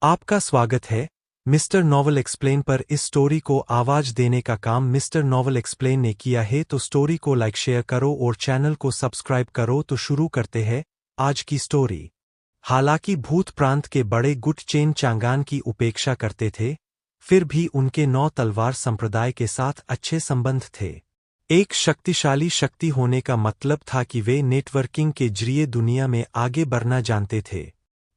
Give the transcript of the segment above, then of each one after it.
आपका स्वागत है मिस्टर नॉवल एक्सप्लेन पर। इस स्टोरी को आवाज देने का काम मिस्टर नॉवल एक्सप्लेन ने किया है, तो स्टोरी को लाइक शेयर करो और चैनल को सब्सक्राइब करो। तो शुरू करते हैं आज की स्टोरी। हालांकि भूत प्रांत के बड़े गुट चेन चांगान की उपेक्षा करते थे, फिर भी उनके 9 तलवार संप्रदाय के साथ अच्छे संबंध थे। एक शक्तिशाली शक्ति होने का मतलब था कि वे नेटवर्किंग के जरिए दुनिया में आगे बढ़ना जानते थे।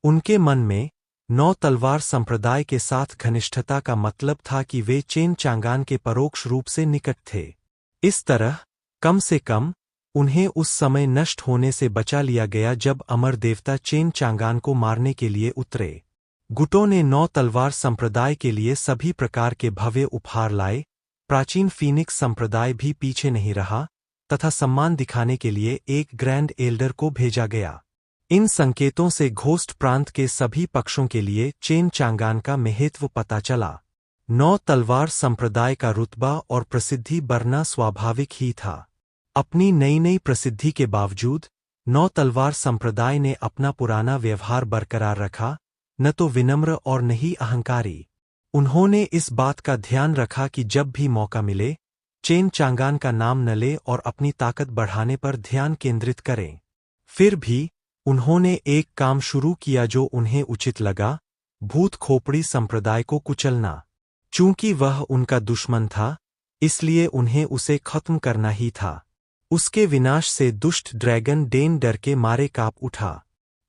उनके मन में 9 तलवार संप्रदाय के साथ घनिष्ठता का मतलब था कि वे चेन चांगान के परोक्ष रूप से निकट थे। इस तरह कम से कम उन्हें उस समय नष्ट होने से बचा लिया गया जब अमर देवता चेन चांगान को मारने के लिए उतरे। गुटों ने 9 तलवार संप्रदाय के लिए सभी प्रकार के भव्य उपहार लाए। प्राचीन फीनिक्स संप्रदाय भी पीछे नहीं रहा तथा सम्मान दिखाने के लिए एक ग्रैंड एल्डर को भेजा गया। इन संकेतों से घोस्ट प्रांत के सभी पक्षों के लिए चेन चांगान का महत्व पता चला। 9 तलवार संप्रदाय का रुतबा और प्रसिद्धि बढ़ना स्वाभाविक ही था। अपनी नई नई प्रसिद्धि के बावजूद 9 तलवार संप्रदाय ने अपना पुराना व्यवहार बरकरार रखा, न तो विनम्र और न ही अहंकारी। उन्होंने इस बात का ध्यान रखा कि जब भी मौका मिले चेन चांगान का नाम न ले और अपनी ताकत बढ़ाने पर ध्यान केंद्रित करें। फिर भी उन्होंने एक काम शुरू किया जो उन्हें उचित लगा, भूत खोपड़ी संप्रदाय को कुचलना। चूंकि वह उनका दुश्मन था, इसलिए उन्हें उसे खत्म करना ही था। उसके विनाश से दुष्ट ड्रैगन डेन डर के मारे कांप उठा।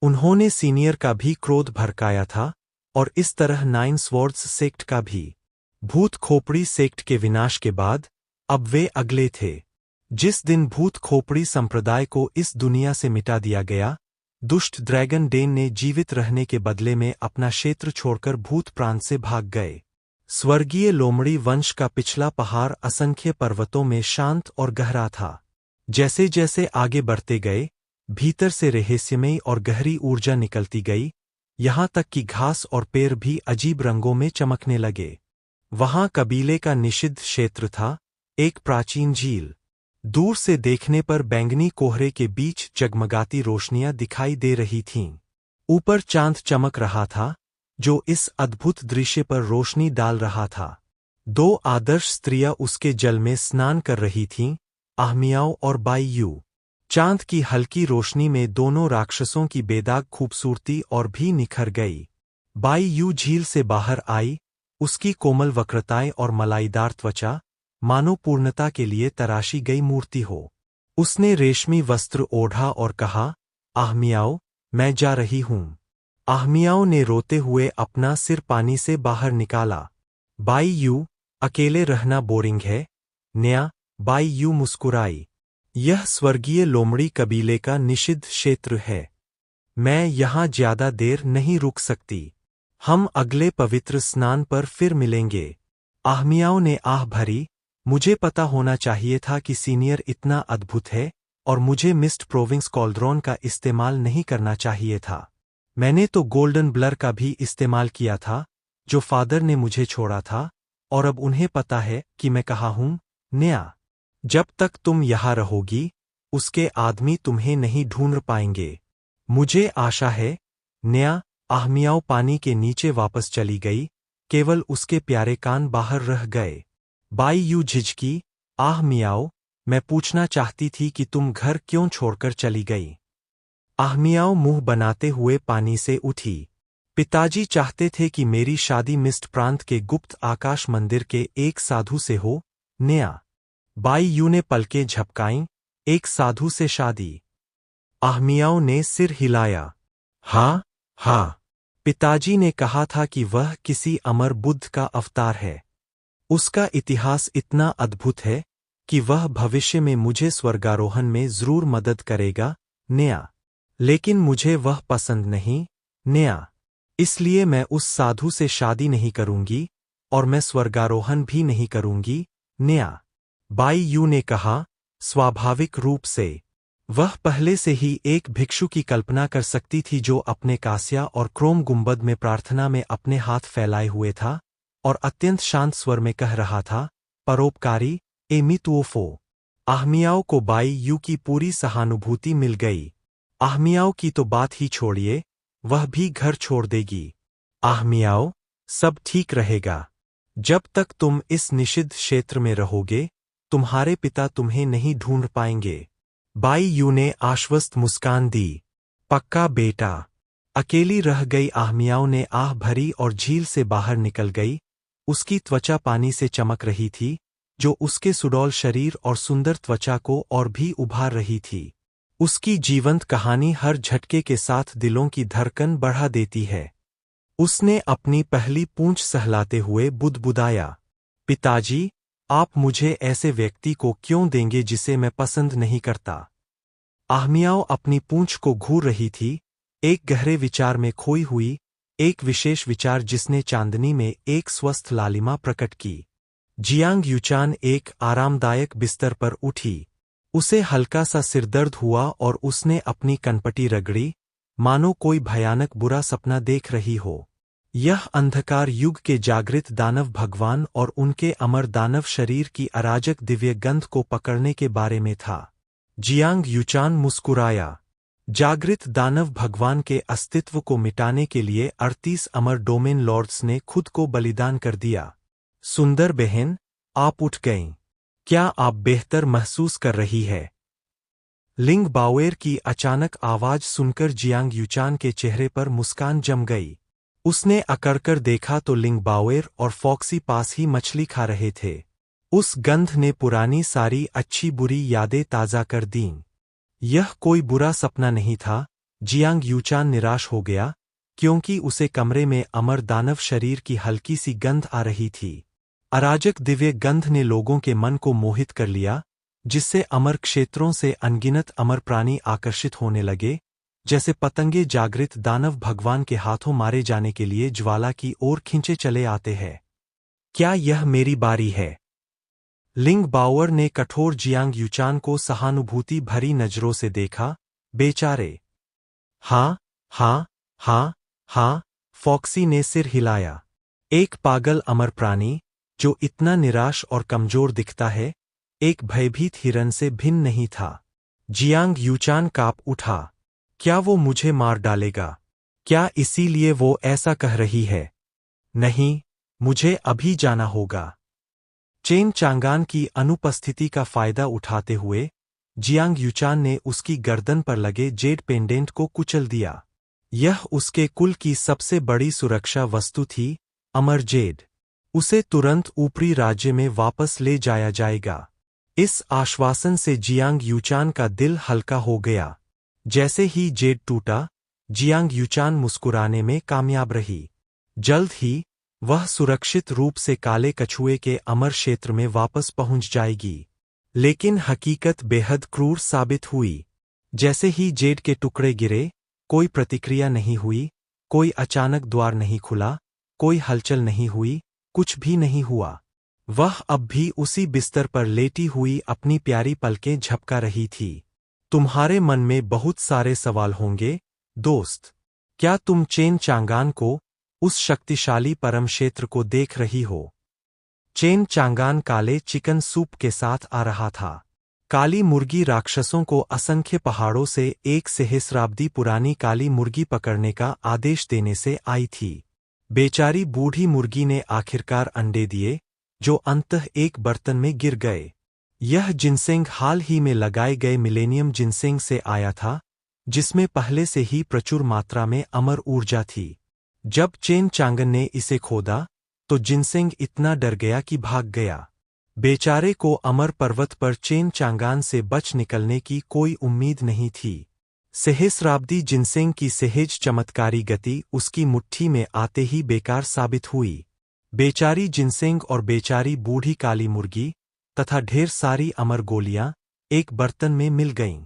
उन्होंने सीनियर का भी क्रोध भड़काया था और इस तरह 9 स्वॉर्ड्स सेक्ट का भी। भूत खोपड़ी सेक्ट के विनाश के बाद अब वे अगले थे। जिस दिन भूत खोपड़ी संप्रदाय को इस दुनिया से मिटा दिया गया, दुष्ट ड्रैगन डेन ने जीवित रहने के बदले में अपना क्षेत्र छोड़कर भूत प्रांत से भाग गए। स्वर्गीय लोमड़ी वंश का पिछला पहाड़ असंख्य पर्वतों में शांत और गहरा था। जैसे जैसे आगे बढ़ते गए, भीतर से रहस्यमयी और गहरी ऊर्जा निकलती गई, यहाँ तक कि घास और पेड़ भी अजीब रंगों में चमकने लगे। वहाँ कबीले का निषिद्ध क्षेत्र था, एक प्राचीन झील। दूर से देखने पर बैंगनी कोहरे के बीच जगमगाती रोशनियां दिखाई दे रही थीं। ऊपर चांद चमक रहा था, जो इस अद्भुत दृश्य पर रोशनी डाल रहा था। 2 आदर्श स्त्रियां उसके जल में स्नान कर रही थीं, आहमियाओ और बाईयू। चांद की हल्की रोशनी में दोनों राक्षसों की बेदाग खूबसूरती और भी निखर गई। बाईयू झील से बाहर आई, उसकी कोमल वक्रताएं और मलाईदार त्वचा मानो पूर्णता के लिए तराशी गई मूर्ति हो। उसने रेशमी वस्त्र ओढ़ा और कहा, आहमियाओ, मैं जा रही हूँ। आहमियाओ ने रोते हुए अपना सिर पानी से बाहर निकाला। बाईयू, अकेले रहना बोरिंग है, नया। बाईयू मुस्कुराई। यह स्वर्गीय लोमड़ी कबीले का निषिद्ध क्षेत्र है। मैं यहाँ ज्यादा देर नहीं रुक सकती। हम अगले पवित्र स्नान पर फिर मिलेंगे। आहमियाओ ने आह भरी, मुझे पता होना चाहिए था कि सीनियर इतना अद्भुत है और मुझे मिस्ट प्रोविंस कॉल्ड्रॉन का इस्तेमाल नहीं करना चाहिए था। मैंने तो गोल्डन ब्लर का भी इस्तेमाल किया था, जो फादर ने मुझे छोड़ा था, और अब उन्हें पता है कि मैं कहाँ हूँ, नया। जब तक तुम यहाँ रहोगी, उसके आदमी तुम्हें नहीं ढूंढ पाएंगे। मुझे आशा है, नया। आहमियाओ पानी के नीचे वापस चली गई, केवल उसके प्यारे कान बाहर रह गए। बाईयू झिझकी, आह मियाओ, मैं पूछना चाहती थी कि तुम घर क्यों छोड़कर चली गई। आहमियाओ मुंह बनाते हुए पानी से उठी। पिताजी चाहते थे कि मेरी शादी मिस्ट प्रांत के गुप्त आकाश मंदिर के एक साधु से हो, नया। बाईयू ने पलकें झपकाईं, एक साधु से शादी। आहमियाओ ने सिर हिलाया। हाँ हाँ, पिताजी ने कहा था कि वह किसी अमर बुद्ध का अवतार है। उसका इतिहास इतना अद्भुत है कि वह भविष्य में मुझे स्वर्गारोहण में जरूर मदद करेगा, नया। लेकिन मुझे वह पसंद नहीं, नया। इसलिए मैं उस साधु से शादी नहीं करूंगी और मैं स्वर्गारोहण भी नहीं करूंगी, नया। बाईयू ने कहा, स्वाभाविक रूप से। वह पहले से ही एक भिक्षु की कल्पना कर सकती थी जो अपने कांस्य और क्रोम गुंबद में प्रार्थना में अपने हाथ फैलाए हुए था और अत्यंत शांत स्वर में कह रहा था, परोपकारी एमितुओफो। आहमियाओ को बाईयू की पूरी सहानुभूति मिल गई। आहमियाओ की तो बात ही छोड़िए, वह भी घर छोड़ देगी। आह मियाओ, सब ठीक रहेगा। जब तक तुम इस निषिद्ध क्षेत्र में रहोगे, तुम्हारे पिता तुम्हें नहीं ढूंढ पाएंगे। बाई यू ने आश्वस्त मुस्कान दी। पक्का बेटा। अकेली रह गई आहमियाओं ने आह भरी और झील से बाहर निकल गई। उसकी त्वचा पानी से चमक रही थी, जो उसके सुडौल शरीर और सुंदर त्वचा को और भी उभार रही थी। उसकी जीवंत कहानी हर झटके के साथ दिलों की धड़कन बढ़ा देती है। उसने अपनी पहली पूंछ सहलाते हुए बुदबुदाया, पिताजी, आप मुझे ऐसे व्यक्ति को क्यों देंगे जिसे मैं पसंद नहीं करता? आहमियाओं अपनी पूंछ को घूर रही थी, एक गहरे विचार में खोई हुई, एक विशेष विचार जिसने चांदनी में एक स्वस्थ लालिमा प्रकट की। जियांग यूचान एक आरामदायक बिस्तर पर उठी। उसे हल्का सा सिरदर्द हुआ और उसने अपनी कनपटी रगड़ी, मानो कोई भयानक बुरा सपना देख रही हो। यह अंधकार युग के जागृत दानव भगवान और उनके अमर दानव शरीर की अराजक दिव्य गंध को पकड़ने के बारे में था। जियांग यूचान मुस्कुराया। जागृत दानव भगवान के अस्तित्व को मिटाने के लिए 38 अमर डोमेन लॉर्ड्स ने खुद को बलिदान कर दिया। सुंदर बहन, आप उठ गईं। क्या आप बेहतर महसूस कर रही है? लिंग बाओएर की अचानक आवाज सुनकर जियांग यूचान के चेहरे पर मुस्कान जम गई। उसने अकड़कर देखा तो लिंग बाओएर और फॉक्सी पास ही मछली खा रहे थे। उस गंध ने पुरानी सारी अच्छी बुरी यादें ताज़ा कर दीं। यह कोई बुरा सपना नहीं था। जियांग यूचान निराश हो गया, क्योंकि उसे कमरे में अमर दानव शरीर की हल्की सी गंध आ रही थी। अराजक दिव्य गंध ने लोगों के मन को मोहित कर लिया, जिससे अमर क्षेत्रों से अनगिनत अमर प्राणी आकर्षित होने लगे, जैसे पतंगे जागृत दानव भगवान के हाथों मारे जाने के लिए ज्वाला की ओर खींचे चले आते हैं। क्या यह मेरी बारी है? लिंग बाओएर ने कठोर जियांग यूचान को सहानुभूति भरी नजरों से देखा। बेचारे। हाँ, हाँ, हाँ, हाँ, फॉक्सी ने सिर हिलाया। एक पागल अमर प्राणी, जो इतना निराश और कमजोर दिखता है, एक भयभीत हिरन से भिन्न नहीं था। जियांग यूचान कांप उठा। क्या वो मुझे मार डालेगा? क्या इसीलिए वो ऐसा कह रही है? नहीं, मुझे अभी जाना होगा। चेन चांगान की अनुपस्थिति का फायदा उठाते हुए जियांग यूचान ने उसकी गर्दन पर लगे जेड पेंडेंट को कुचल दिया। यह उसके कुल की सबसे बड़ी सुरक्षा वस्तु थी, अमर जेड। उसे तुरंत ऊपरी राज्य में वापस ले जाया जाएगा। इस आश्वासन से जियांग यूचान का दिल हल्का हो गया। जैसे ही जेड टूटा, जियांग यूचान मुस्कुराने में कामयाब रही। जल्द ही वह सुरक्षित रूप से काले कछुए के अमर क्षेत्र में वापस पहुंच जाएगी। लेकिन हकीकत बेहद क्रूर साबित हुई। जैसे ही जेड के टुकड़े गिरे, कोई प्रतिक्रिया नहीं हुई, कोई अचानक द्वार नहीं खुला, कोई हलचल नहीं हुई, कुछ भी नहीं हुआ। वह अब भी उसी बिस्तर पर लेटी हुई अपनी प्यारी पलकें झपका रही थी। तुम्हारे मन में बहुत सारे सवाल होंगे, दोस्त। क्या तुम चेन चांगान को, उस शक्तिशाली परम क्षेत्र को देख रही हो? चेन चांगान काले चिकन सूप के साथ आ रहा था। काली मुर्गी राक्षसों को असंख्य पहाड़ों से एक सहस्राब्दी पुरानी काली मुर्गी पकड़ने का आदेश देने से आई थी। बेचारी बूढ़ी मुर्गी ने आखिरकार अंडे दिए, जो अंततः एक बर्तन में गिर गए। यह जिनसेंग हाल ही में लगाए गए मिलेनियम जिनसेंग से आया था, जिसमें पहले से ही प्रचुर मात्रा में अमर ऊर्जा थी। जब चेन चांगन ने इसे खोदा, तो जिनसेंग इतना डर गया कि भाग गया। बेचारे को अमर पर्वत पर चेन चांगान से बच निकलने की कोई उम्मीद नहीं थी। सहस्राब्दी जिनसेंग की सहज चमत्कारी गति उसकी मुट्ठी में आते ही बेकार साबित हुई। बेचारी जिनसेंग और बेचारी बूढ़ी काली मुर्गी तथा ढेर सारी अमर गोलियां एक बर्तन में मिल गईं।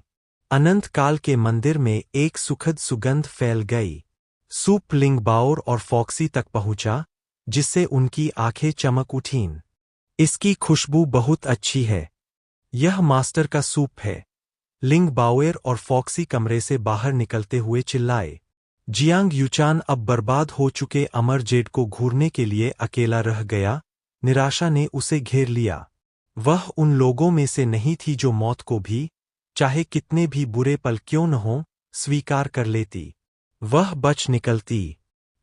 अनंत काल के मंदिर में एक सुखद सुगंध फैल गई। सूप लिंग बाओएर और फॉक्सी तक पहुंचा, जिससे उनकी आंखें चमक उठीं। इसकी खुशबू बहुत अच्छी है। यह मास्टर का सूप है। लिंग बाओएर और फॉक्सी कमरे से बाहर निकलते हुए चिल्लाए। जियांग यूचान अब बर्बाद हो चुके अमर जेड को घूरने के लिए अकेला रह गया। निराशा ने उसे घेर लिया। वह उन लोगों में से नहीं थी जो मौत को भी, चाहे कितने भी बुरे पल क्यों न हों, स्वीकार कर लेती। वह बच निकलती।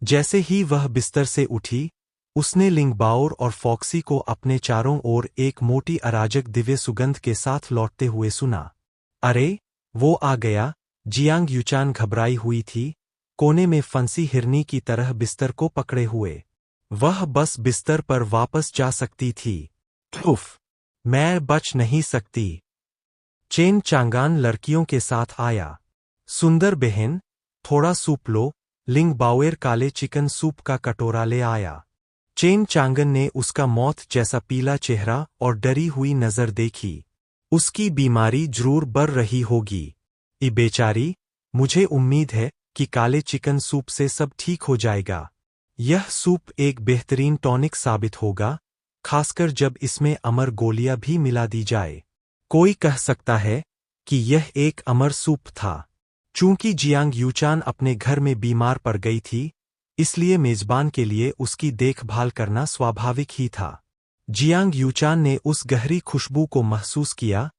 जैसे ही वह बिस्तर से उठी, उसने लिंगबाओर और फॉक्सी को अपने चारों ओर एक मोटी अराजक दिव्य सुगंध के साथ लौटते हुए सुना। अरे, वो आ गया। जियांग यूचान घबराई हुई थी, कोने में फंसी हिरनी की तरह बिस्तर को पकड़े हुए। वह बस बिस्तर पर वापस जा सकती थी। उफ! मैं बच नहीं सकती। चेन चांगान लड़कियों के साथ आया। सुंदर बहन, थोड़ा सूप लो। लिंगबाओर काले चिकन सूप का कटोरा ले आया। चेन चांगन ने उसका मौत जैसा पीला चेहरा और डरी हुई नजर देखी। उसकी बीमारी जरूर बढ़ रही होगी। बेचारी, मुझे उम्मीद है कि काले चिकन सूप से सब ठीक हो जाएगा। यह सूप एक बेहतरीन टॉनिक साबित होगा, खासकर जब इसमें अमर गोलियां भी मिला दी जाए। कोई कह सकता है कि यह एक अमर सूप था। चूंकि जियांग यूचान अपने घर में बीमार पड़ गई थी, इसलिए मेजबान के लिए उसकी देखभाल करना स्वाभाविक ही था। जियांग यूचान ने उस गहरी खुशबू को महसूस किया।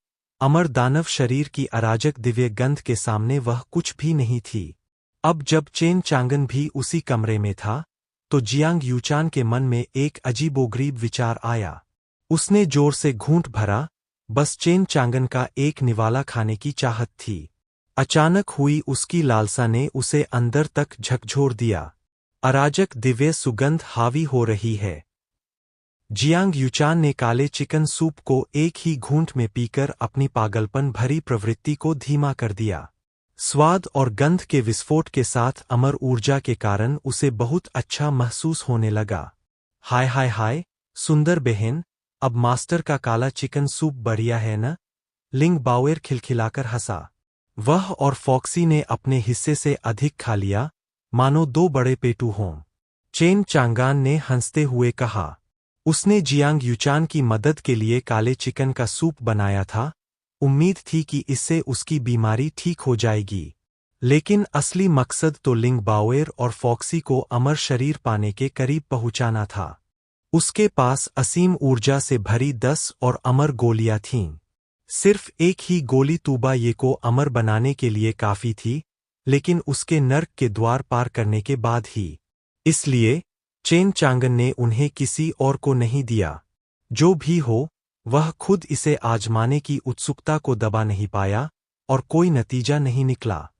अमर दानव शरीर की अराजक दिव्य गंध के सामने वह कुछ भी नहीं थी। अब जब चेन चांगन भी उसी कमरे में था, तो जियांग यूचान के मन में एक अजीबोगरीब विचार आया। उसने जोर से घूंट भरा, बस चेन चांगन का एक निवाला खाने की चाहत थी। अचानक हुई उसकी लालसा ने उसे अंदर तक झकझोर दिया। अराजक दिव्य सुगंध हावी हो रही है। जियांग यूचान ने काले चिकन सूप को एक ही घूंट में पीकर अपनी पागलपन भरी प्रवृत्ति को धीमा कर दिया। स्वाद और गंध के विस्फोट के साथ अमर ऊर्जा के कारण उसे बहुत अच्छा महसूस होने लगा। हाय हाय हाय, सुंदर बहन, अब मास्टर का काला चिकन सूप बढ़िया है न? लिंगबाओर खिलखिलाकर हंसा। वह और फॉक्सी ने अपने हिस्से से अधिक खा लिया, मानो दो बड़े पेटू हों। चेन चांगान ने हंसते हुए कहा। उसने जियांग यूचान की मदद के लिए काले चिकन का सूप बनाया था, उम्मीद थी कि इससे उसकी बीमारी ठीक हो जाएगी। लेकिन असली मकसद तो लिंगबाओर और फॉक्सी को अमर शरीर पाने के करीब पहुंचाना था। उसके पास असीम ऊर्जा से भरी 10 और अमर गोलियां थीं। सिर्फ एक ही गोली तूबा ये को अमर बनाने के लिए काफी थी, लेकिन उसके नर्क के द्वार पार करने के बाद ही। इसलिए चेन चांगन ने उन्हें किसी और को नहीं दिया। जो भी हो, वह खुद इसे आजमाने की उत्सुकता को दबा नहीं पाया, और कोई नतीजा नहीं निकला।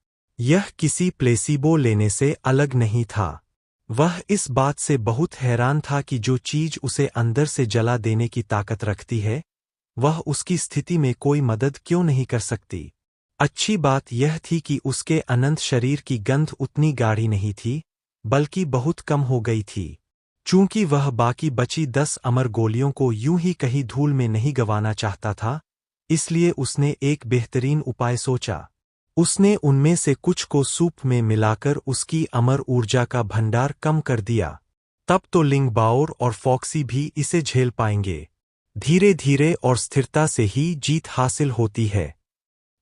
यह किसी प्लेसीबो लेने से अलग नहीं था। वह इस बात से बहुत हैरान था कि जो चीज उसे अंदर से जला देने की ताकत रखती है, वह उसकी स्थिति में कोई मदद क्यों नहीं कर सकती। अच्छी बात यह थी कि उसके अनंत शरीर की गंध उतनी गाढ़ी नहीं थी, बल्कि बहुत कम हो गई थी। चूंकि वह बाकी बची 10 अमर गोलियों को यूं ही कहीं धूल में नहीं गंवाना चाहता था, इसलिए उसने एक बेहतरीन उपाय सोचा। उसने उनमें से कुछ को सूप में मिलाकर उसकी अमर ऊर्जा का भंडार कम कर दिया। तब तो लिंगबाओर और फॉक्सी भी इसे झेल पाएंगे। धीरे धीरे और स्थिरता से ही जीत हासिल होती है।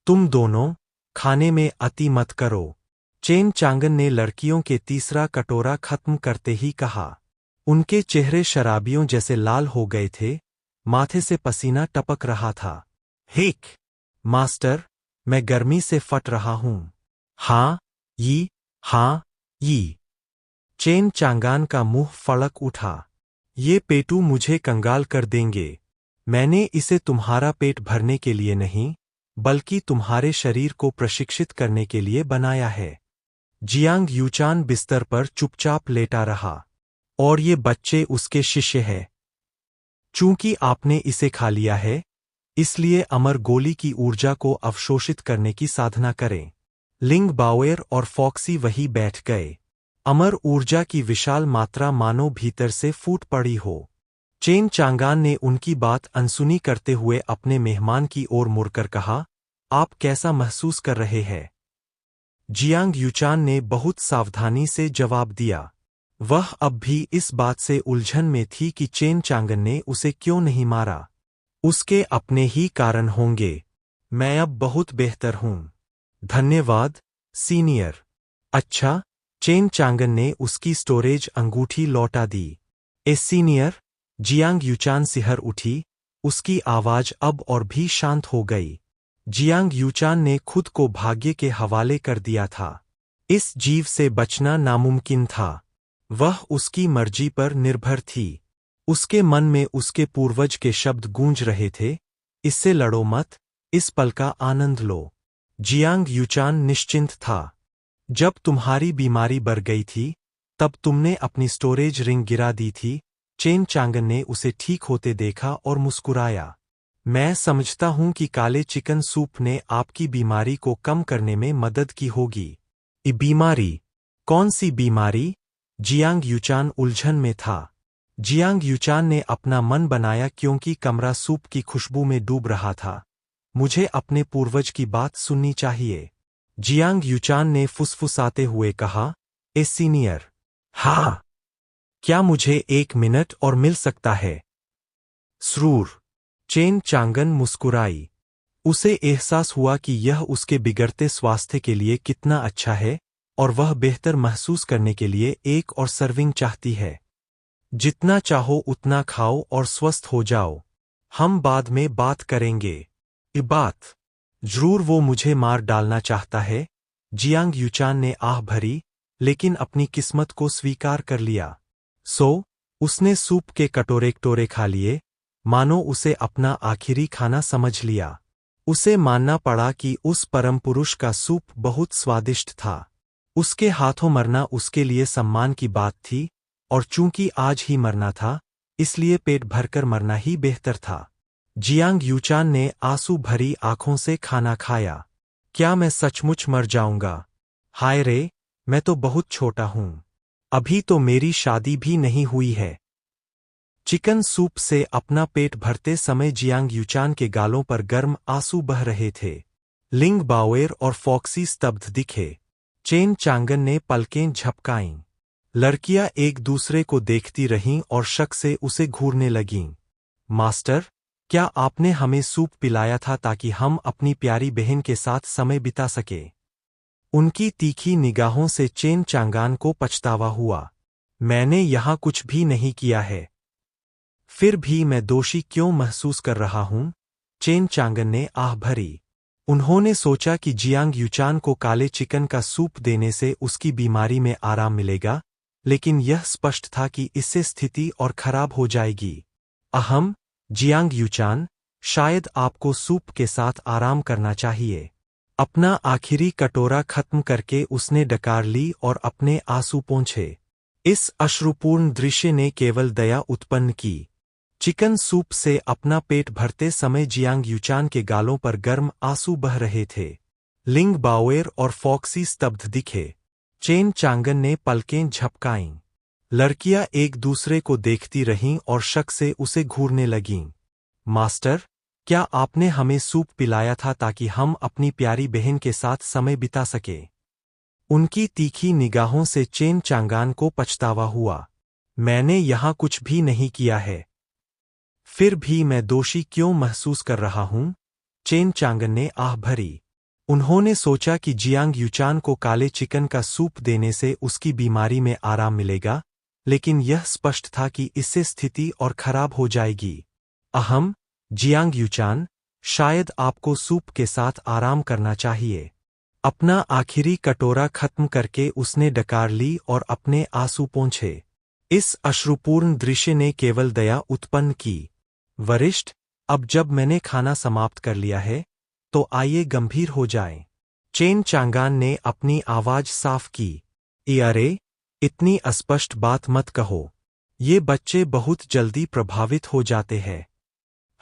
तुम दोनों, खाने में अति मत करो। चेन चांगन ने लड़कियों के तीसरा कटोरा खत्म करते ही कहा। उनके चेहरे शराबियों जैसे लाल हो गए थे, माथे से पसीना टपक रहा था। हेक! मास्टर, मैं गर्मी से फट रहा हूं। हाँ ये। चेन चांगान का मुंह फड़क उठा। ये पेटू मुझे कंगाल कर देंगे। मैंने इसे तुम्हारा पेट भरने के लिए नहीं, बल्कि तुम्हारे शरीर को प्रशिक्षित करने के लिए बनाया है। जियांग यूचान बिस्तर पर चुपचाप लेटा रहा। और ये बच्चे उसके शिष्य हैं। चूंकि आपने इसे खा लिया है, इसलिए अमर गोली की ऊर्जा को अवशोषित करने की साधना करें। लिंगबाओर और फॉक्सी वहीं बैठ गए। अमर ऊर्जा की विशाल मात्रा मानो भीतर से फूट पड़ी हो। चेन चांगान ने उनकी बात अनसुनी करते हुए अपने मेहमान की ओर मुड़कर कहा, आप कैसा महसूस कर रहे हैं? जियांग यूचान ने बहुत सावधानी से जवाब दिया। वह अब भी इस बात से उलझन में थी कि चेन चांगन ने उसे क्यों नहीं मारा। उसके अपने ही कारण होंगे। मैं अब बहुत बेहतर हूं। धन्यवाद, सीनियर। अच्छा, चेन चांगन ने उसकी स्टोरेज अंगूठी लौटा दी। सीनियर, जियांग यूचान सिहर उठी, उसकी आवाज अब और भी शांत हो गई। जियांग यूचान ने खुद को भाग्य के हवाले कर दिया था। इस जीव से बचना नामुमकिन था। वह उसकी मर्जी पर निर्भर थी। उसके मन में उसके पूर्वज के शब्द गूंज रहे थे, इससे लड़ो मत, इस पल का आनंद लो। जियांग यूचान निश्चिंत था। जब तुम्हारी बीमारी बढ़ गई थी, तब तुमने अपनी स्टोरेज रिंग गिरा दी थी। चेन चांगन ने उसे ठीक होते देखा और मुस्कुराया। मैं समझता हूं कि काले चिकन सूप ने आपकी बीमारी को कम करने में मदद की होगी। ये बीमारी? कौन सी बीमारी? जियांग यूचान उलझन में था। जियांग यूचान ने अपना मन बनाया क्योंकि कमरा सूप की खुशबू में डूब रहा था। मुझे अपने पूर्वज की बात सुननी चाहिए, जियांग यूचान ने फुसफुसाते हुए कहा। A senior. हाँ। क्या मुझे 1 मिनट और मिल सकता है? स्रूर। चेन चांगन मुस्कुराई। उसे एहसास हुआ कि यह उसके बिगड़ते स्वास्थ्य के लिए कितना अच्छा है, और वह बेहतर महसूस करने के लिए एक और सर्विंग चाहती है। जितना चाहो उतना खाओ और स्वस्थ हो जाओ। हम बाद में बात करेंगे। ये बात? जरूर, वो मुझे मार डालना चाहता है। जियांग यूचान ने आह भरी, लेकिन अपनी किस्मत को स्वीकार कर लिया। उसने सूप के कटोरे खा लिए, मानो उसे अपना आखिरी खाना समझ लिया। उसे मानना पड़ा कि उस परम पुरुष का सूप बहुत स्वादिष्ट था। उसके हाथों मरना उसके लिए सम्मान की बात थी, और चूंकि आज ही मरना था, इसलिए पेट भरकर मरना ही बेहतर था। जियांग यूचान ने आंसू भरी आंखों से खाना खाया। क्या मैं सचमुच मर जाऊंगा? हाय रे, मैं तो बहुत छोटा हूं। अभी तो मेरी शादी भी नहीं हुई है। चिकन सूप से अपना पेट भरते समय जियांग यूचान के गालों पर गर्म आंसू बह रहे थे। लिंग बाओएर और फॉक्सी स्तब्ध दिखे। चेन चांगन ने पलकें झपकाईं। लड़कियां एक दूसरे को देखती रहीं और शक से उसे घूरने लगीं। मास्टर, क्या आपने हमें सूप पिलाया था ताकि हम अपनी प्यारी बहन के साथ समय बिता सके? उनकी तीखी निगाहों से चेन चांगान को पछतावा हुआ। मैंने यहां कुछ भी नहीं किया है। फिर भी मैं दोषी क्यों महसूस कर रहा हूं? चेन चांगन ने आह भरी। उन्होंने सोचा कि जियांग यूचान को काले चिकन का सूप देने से उसकी बीमारी में आराम मिलेगा, लेकिन यह स्पष्ट था कि इससे स्थिति और खराब हो जाएगी। अहम, जियांग यूचान, शायद आपको सूप के साथ आराम करना चाहिए। अपना आखिरी कटोरा खत्म करके उसने डकार ली और अपने आंसू पोंछे। इस अश्रुपूर्ण दृश्य ने केवल दया उत्पन्न की। चिकन सूप से अपना पेट भरते समय जियांग यूचान के गालों पर गर्म आंसू बह रहे थे। लिंग बाओएर और फॉक्सी स्तब्ध दिखे। चेन चांगन ने पलकें झपकाईं। लड़कियां एक दूसरे को देखती रहीं और शक से उसे घूरने लगीं। मास्टर, क्या आपने हमें सूप पिलाया था ताकि हम अपनी प्यारी बहन के साथ समय बिता सके? उनकी तीखी निगाहों से चेन चांगान को पछतावा हुआ। मैंने यहां कुछ भी नहीं किया है। फिर भी मैं दोषी क्यों महसूस कर रहा हूं? चेन चांगन ने आह भरी। उन्होंने सोचा कि जियांग यूचान को काले चिकन का सूप देने से उसकी बीमारी में आराम मिलेगा, लेकिन यह स्पष्ट था कि इससे स्थिति और खराब हो जाएगी। अहम, जियांग यूचान, शायद आपको सूप के साथ आराम करना चाहिए। अपना आखिरी कटोरा खत्म करके उसने डकार ली और अपने आंसू पोंछे। इस अश्रुपूर्ण दृश्य ने केवल दया उत्पन्न की। वरिष्ठ, अब जब मैंने खाना समाप्त कर लिया है, तो आइए गंभीर हो जाएं। चेन चांगान ने अपनी आवाज साफ की। अरे, इतनी अस्पष्ट बात मत कहो। ये बच्चे बहुत जल्दी प्रभावित हो जाते हैं।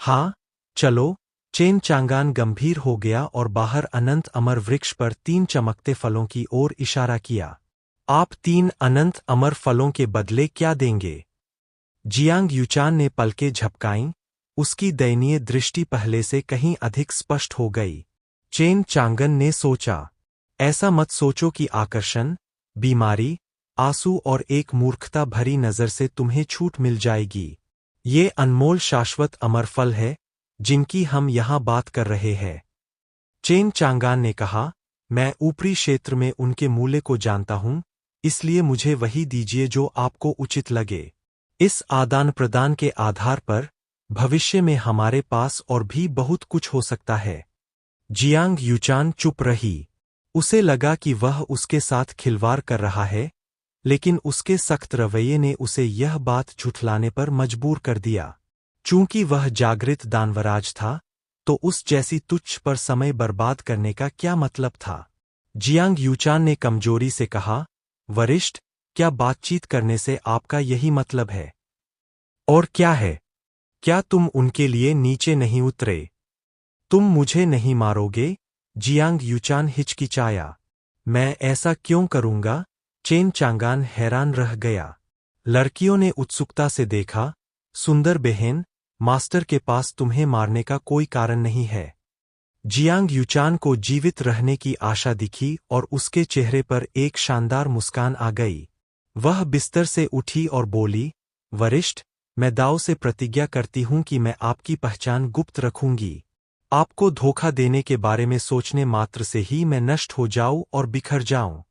हाँ, चलो। चेन चांगान गंभीर हो गया और बाहर अनंत अमर वृक्ष पर 3 चमकते फलों की ओर इशारा किया। आप 3 अनंत अमर फलों के बदले क्या देंगे? जियांग यूचान ने पलकें झपकाईं, उसकी दयनीय दृष्टि पहले से कहीं अधिक स्पष्ट हो गई। चेन चांगन ने सोचा, ऐसा मत सोचो कि आकर्षण, बीमारी, आंसू और एक मूर्खता भरी नजर से तुम्हें छूट मिल जाएगी। ये अनमोल शाश्वत अमर फल है, जिनकी हम यहां बात कर रहे हैं। चेन चांगान ने कहा, मैं ऊपरी क्षेत्र में उनके मूल्य को जानता हूं, इसलिए मुझे वही दीजिए जो आपको उचित लगे। इस आदान प्रदान के आधार पर भविष्य में हमारे पास और भी बहुत कुछ हो सकता है। जियांग यूचान चुप रही। उसे लगा कि वह उसके साथ खिलवाड़ कर रहा है, लेकिन उसके सख्त रवैये ने उसे यह बात झुठलाने पर मजबूर कर दिया। चूंकि वह जागृत दानवराज था, तो उस जैसी तुच्छ पर समय बर्बाद करने का क्या मतलब था। जियांग यूचान ने कमजोरी से कहा, वरिष्ठ, क्या बातचीत करने से आपका यही मतलब है? और क्या है? क्या तुम उनके लिए नीचे नहीं उतरे? तुम मुझे नहीं मारोगे? जियांग यूचान हिचकिचाया। मैं ऐसा क्यों करूंगा? चेन चांगान हैरान रह गया। लड़कियों ने उत्सुकता से देखा। सुंदर बहन, मास्टर के पास तुम्हें मारने का कोई कारण नहीं है। जियांग यूचान को जीवित रहने की आशा दिखी और उसके चेहरे पर एक शानदार मुस्कान आ गई। वह बिस्तर से उठी और बोली, वरिष्ठ, मैं दाव से प्रतिज्ञा करती हूं कि मैं आपकी पहचान गुप्त रखूंगी। आपको धोखा देने के बारे में सोचने मात्र से ही मैं नष्ट हो जाऊं और बिखर जाऊं।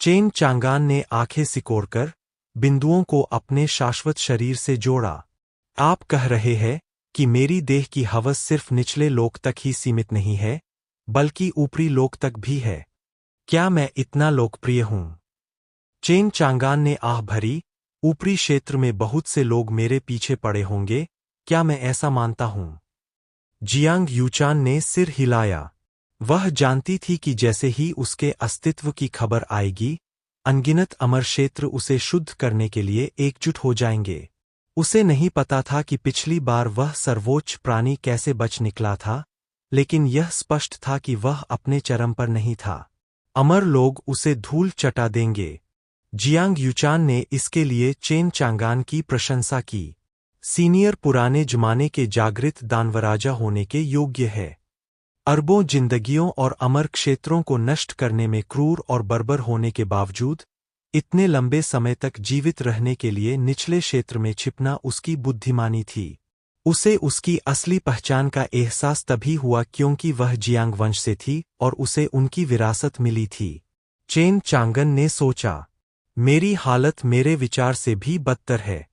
चेन चांगान ने आंखें सिकोड़कर बिंदुओं को अपने शाश्वत शरीर से जोड़ा। आप कह रहे हैं कि मेरी देह की हवस सिर्फ निचले लोक तक ही सीमित नहीं है, बल्कि ऊपरी लोक तक भी है। क्या मैं इतना लोकप्रिय हूं? चेन चांगान ने आह भरी, ऊपरी क्षेत्र में बहुत से लोग मेरे पीछे पड़े होंगे, क्या मैं ऐसा मानता हूं? जियांग यूचान ने सिर हिलाया। वह जानती थी कि जैसे ही उसके अस्तित्व की खबर आएगी, अनगिनत अमर क्षेत्र उसे शुद्ध करने के लिए एकजुट हो जाएंगे। उसे नहीं पता था कि पिछली बार वह सर्वोच्च प्राणी कैसे बच निकला था, लेकिन यह स्पष्ट था कि वह अपने चरम पर नहीं था। अमर लोग उसे धूल चटा देंगे। जियांग यूचान ने इसके लिए चेन चांगान की प्रशंसा की। सीनियर पुराने जमाने के जागृत दानवराजा होने के योग्य है। अरबों जिंदगियों और अमर क्षेत्रों को नष्ट करने में क्रूर और बर्बर होने के बावजूद इतने लंबे समय तक जीवित रहने के लिए निचले क्षेत्र में छिपना उसकी बुद्धिमानी थी। उसे उसकी असली पहचान का एहसास तभी हुआ क्योंकि वह जियांग वंश से थी और उसे उनकी विरासत मिली थी। चेन चांगन ने सोचा, मेरी हालत मेरे विचार से भी बदतर है।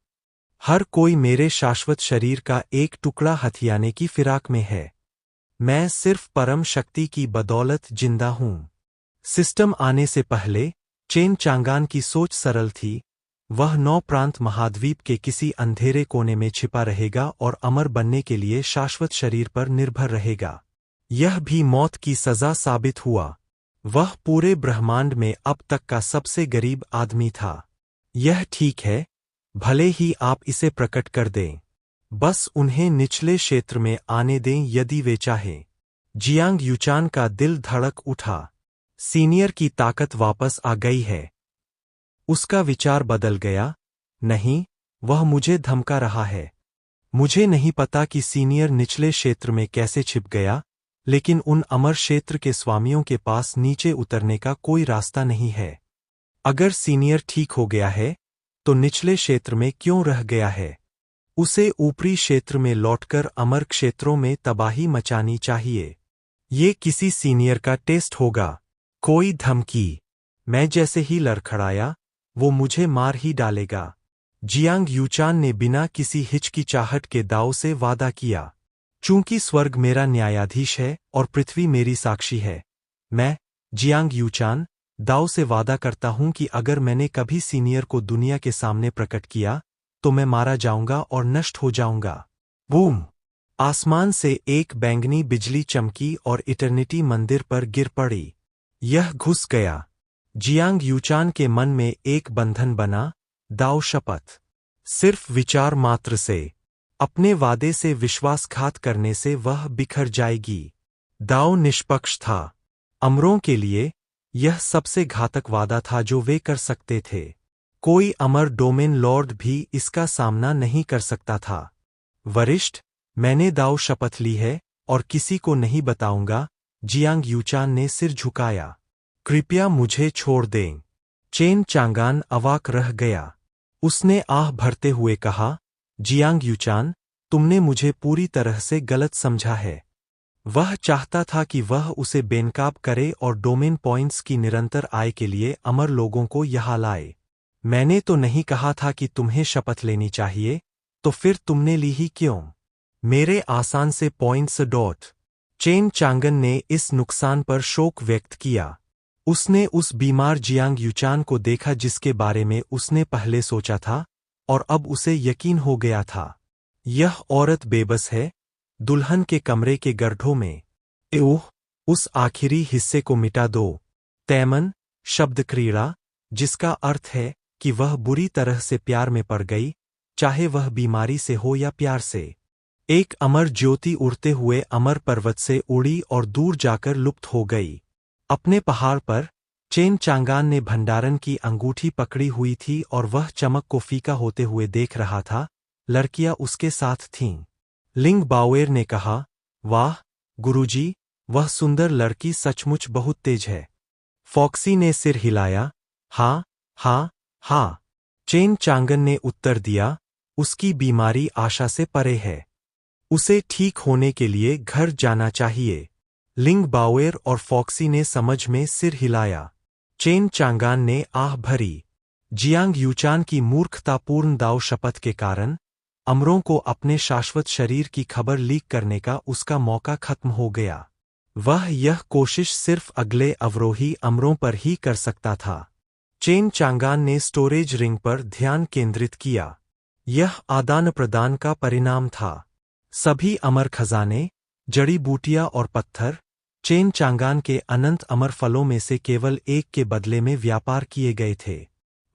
हर कोई मेरे शाश्वत शरीर का एक टुकड़ा हथियाने की फिराक में है। मैं सिर्फ परम शक्ति की बदौलत जिंदा हूं। सिस्टम आने से पहले चेन चांगान की सोच सरल थी। वह 9 प्रांत महाद्वीप के किसी अंधेरे कोने में छिपा रहेगा और अमर बनने के लिए शाश्वत शरीर पर निर्भर रहेगा। यह भी मौत की सजा साबित हुआ। वह पूरे ब्रह्मांड में अब तक का सबसे गरीब आदमी था। यह ठीक है, भले ही आप इसे प्रकट कर दें। बस उन्हें निचले क्षेत्र में आने दें यदि वे चाहें। जियांग यूचान का दिल धड़क उठा। सीनियर की ताकत वापस आ गई है। उसका विचार बदल गया। नहीं, वह मुझे धमका रहा है। मुझे नहीं पता कि सीनियर निचले क्षेत्र में कैसे छिप गया, लेकिन उन अमर क्षेत्र के स्वामियों के पास नीचे उतरने का कोई रास्ता नहीं है। अगर सीनियर ठीक हो गया है, तो निचले क्षेत्र में क्यों रह गया है? उसे ऊपरी क्षेत्र में लौटकर अमर क्षेत्रों में तबाही मचानी चाहिए। ये किसी सीनियर का टेस्ट होगा। कोई धमकी। मैं जैसे ही लड़खड़ाया, वो मुझे मार ही डालेगा। जियांग यूचान ने बिना किसी हिचकिचाहट के दाव से वादा किया। चूंकि स्वर्ग मेरा न्यायाधीश है और पृथ्वी मेरी साक्षी है, मैं, जियांग यूचान, दाव से वादा करता हूं कि अगर मैंने कभी सीनियर को दुनिया के सामने प्रकट किया, तो मैं मारा जाऊंगा और नष्ट हो जाऊंगा। बूम! आसमान से एक बैंगनी बिजली चमकी और इटर्निटी मंदिर पर गिर पड़ी। यह घुस गया। जियांग यूचान के मन में एक बंधन बना, दाव शपथ। सिर्फ विचार मात्र से, अपने वादे से विश्वासघात करने से वह बिखर जाएगी। दाव निष्पक्ष था। अमरों के लिए यह सबसे घातक वादा था जो वे कर सकते थे। कोई अमर डोमेन लॉर्ड भी इसका सामना नहीं कर सकता था। वरिष्ठ, मैंने दाव शपथ ली है और किसी को नहीं बताऊंगा। जियांग यूचान ने सिर झुकाया। कृपया मुझे छोड़ दें। चेन चांगान अवाक रह गया। उसने आह भरते हुए कहा, जियांग यूचान, तुमने मुझे पूरी तरह से गलत समझा है। वह चाहता था कि वह उसे बेनकाब करे और डोमेन पॉइंट्स की निरंतर आय के लिए अमर लोगों को यहां लाए। मैंने तो नहीं कहा था कि तुम्हें शपथ लेनी चाहिए, तो फिर तुमने ली ही क्यों? मेरे आसान से पॉइंट्स डॉट। चेन चांगन ने इस नुकसान पर शोक व्यक्त किया। उसने उस बीमार जियांग यूचान को देखा जिसके बारे में उसने पहले सोचा था, और अब उसे यकीन हो गया था। यह औरत बेबस है, दुल्हन के कमरे के गड्ढों में। एओह, उस आखिरी हिस्से को मिटा दो। तैमन, शब्द क्रीड़ा, जिसका अर्थ है कि वह बुरी तरह से प्यार में पड़ गई, चाहे वह बीमारी से हो या प्यार से। एक अमर ज्योति उड़ते हुए अमर पर्वत से उड़ी और दूर जाकर लुप्त हो गई। अपने पहाड़ पर चेन चांगान ने भंडारण की अंगूठी पकड़ी हुई थी और वह चमक को फीका होते हुए देख रहा था। लड़कियां उसके साथ थीं। लिंग बाओएर ने कहा, वाह गुरुजी, वह सुंदर लड़की सचमुच बहुत तेज है। फॉक्सी ने सिर हिलाया, हाँ हाँ हाँ। चेन चांगन ने उत्तर दिया, उसकी बीमारी आशा से परे है। उसे ठीक होने के लिए घर जाना चाहिए। लिंग बाओएर और फॉक्सी ने समझ में सिर हिलाया। चेन चांगान ने आह भरी। जियांग यूचान की मूर्खतापूर्ण दाव शपथ के कारण अमरों को अपने शाश्वत शरीर की खबर लीक करने का उसका मौका खत्म हो गया। वह यह कोशिश सिर्फ अगले अवरोही अमरों पर ही कर सकता था। चेन चांगान ने स्टोरेज रिंग पर ध्यान केंद्रित किया। यह आदान प्रदान का परिणाम था। सभी अमर खजाने, जड़ी बूटियां और पत्थर चेन चांगान के अनंत अमर फलों में से केवल एक के बदले में व्यापार किए गए थे।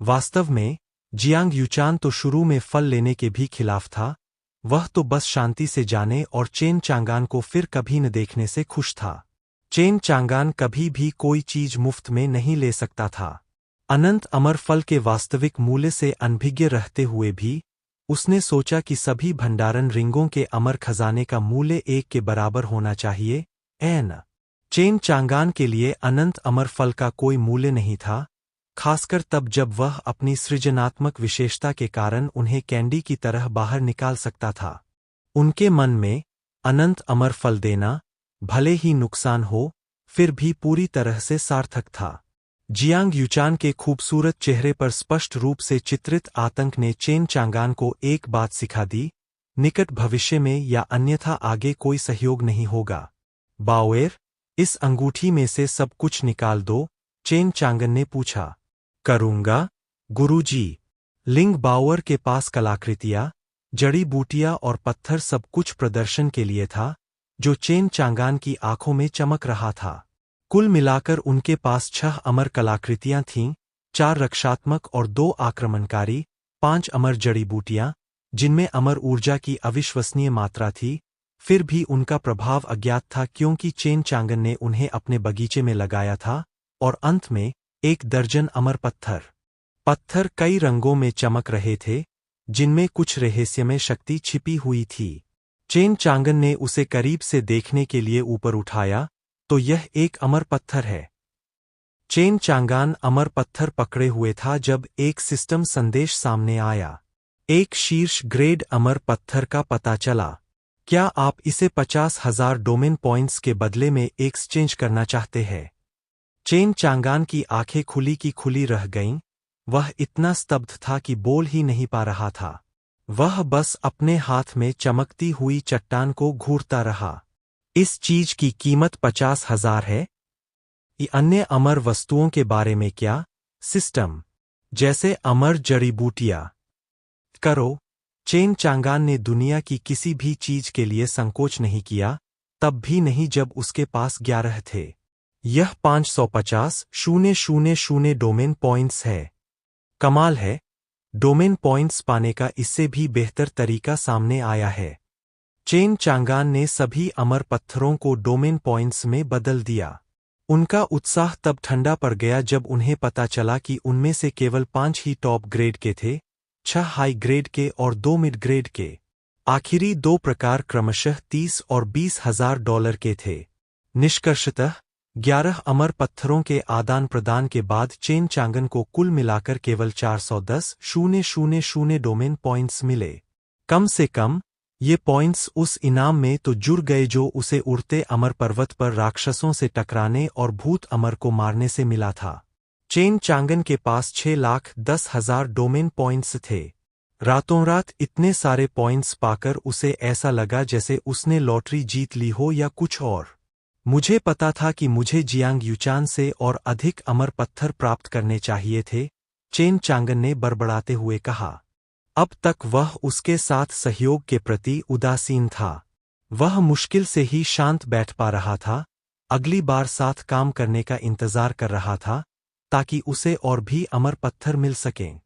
वास्तव में जियांग यूचान तो शुरू में फल लेने के भी खिलाफ था। वह तो बस शांति से जाने और चेन चांगान को फिर कभी न देखने से खुश था। चेन चांगान कभी भी कोई चीज मुफ्त में नहीं ले सकता था। अनंत अमर फल के वास्तविक मूल्य से अनभिज्ञ रहते हुए भी उसने सोचा कि सभी भंडारण रिंगों के अमर खजाने का मूल्य एक के बराबर होना चाहिए। चेन चांगान के लिए अनंत अमर फल का कोई मूल्य नहीं था, खासकर तब जब वह अपनी सृजनात्मक विशेषता के कारण उन्हें कैंडी की तरह बाहर निकाल सकता था। उनके मन में अनंत अमर फल देना, भले ही नुकसान हो, फिर भी पूरी तरह से सार्थक था। जियांग यूचान के खूबसूरत चेहरे पर स्पष्ट रूप से चित्रित आतंक ने चेन चांगान को एक बात सिखा दी, निकट भविष्य में या अन्यथा आगे कोई सहयोग नहीं होगा। बाओएर, इस अंगूठी में से सब कुछ निकाल दो, चेन चांगन ने पूछा। करूंगा, गुरुजी। लिंग बाओएर के पास कलाकृतियां, जड़ी बूटियां और पत्थर सब कुछ प्रदर्शन के लिए था, जो चेन चांगान की आंखों में चमक रहा था। कुल मिलाकर उनके पास 6 अमर कलाकृतियां थीं, 4 रक्षात्मक और 2 आक्रमणकारी, 5 अमर जड़ी बूटियां, जिनमें अमर ऊर्जा की अविश्वसनीय मात्रा थी। फिर भी उनका प्रभाव अज्ञात था क्योंकि चेन चांगन ने उन्हें अपने बगीचे में लगाया था। और अंत में 1 दर्जन अमर पत्थर। पत्थर कई रंगों में चमक रहे थे, जिनमें कुछ रहस्यमय शक्ति छिपी हुई थी। चेन चांगन ने उसे करीब से देखने के लिए ऊपर उठाया, तो यह एक अमर पत्थर है। चेन चांगान अमर पत्थर पकड़े हुए था जब एक सिस्टम संदेश सामने आया। एक शीर्ष ग्रेड अमर पत्थर का पता चला। क्या आप इसे 50,000 डोमेन पॉइंट्स के बदले में एक्सचेंज करना चाहते हैं? चेन चांगान की आंखें खुली की खुली रह गईं। वह इतना स्तब्ध था कि बोल ही नहीं पा रहा था। वह बस अपने हाथ में चमकती हुई चट्टान को घूरता रहा। इस चीज की कीमत 50,000 है। ये अन्य अमर वस्तुओं के बारे में क्या? सिस्टम जैसे अमर जड़ी बूटियां। करो। चेन चांगान ने दुनिया की किसी भी चीज के लिए संकोच नहीं किया, तब भी नहीं जब उसके पास 11 थे। यह 550,000 डोमेन पॉइंट्स है। कमाल है, डोमेन पॉइंट्स पाने का इससे भी बेहतर तरीका सामने आया है। चेन चांगान ने सभी अमर पत्थरों को डोमेन पॉइंट्स में बदल दिया। उनका उत्साह तब ठंडा पड़ गया जब उन्हें पता चला कि उनमें से केवल 5 ही टॉप ग्रेड के थे, 6 हाई ग्रेड के और 2 मिड ग्रेड के। आखिरी 2 प्रकार क्रमशः 30 और 20,000 डॉलर के थे। निष्कर्षतः 11 अमर पत्थरों के आदान प्रदान के बाद चेन चांगन को कुल मिलाकर केवल 410,000 डोमेन पॉइंट्स मिले। कम से कम ये पॉइंट्स उस इनाम में तो जुड़ गए जो उसे उड़ते अमर पर्वत पर राक्षसों से टकराने और भूत अमर को मारने से मिला था। चेन चांगन के पास 6,10,000 डोमेन पॉइंट्स थे। रातों रात इतने सारे पॉइंट्स पाकर उसे ऐसा लगा जैसे उसने लॉटरी जीत ली हो या कुछ और। मुझे पता था कि मुझे जियांग यूचान से और अधिक अमर पत्थर प्राप्त करने चाहिए थे, चेन चांगन ने बड़बड़ाते हुए कहा। अब तक वह उसके साथ सहयोग के प्रति उदासीन था। वह मुश्किल से ही शांत बैठ पा रहा था, अगली बार साथ काम करने का इंतजार कर रहा था, ताकि उसे और भी अमर पत्थर मिल सकें।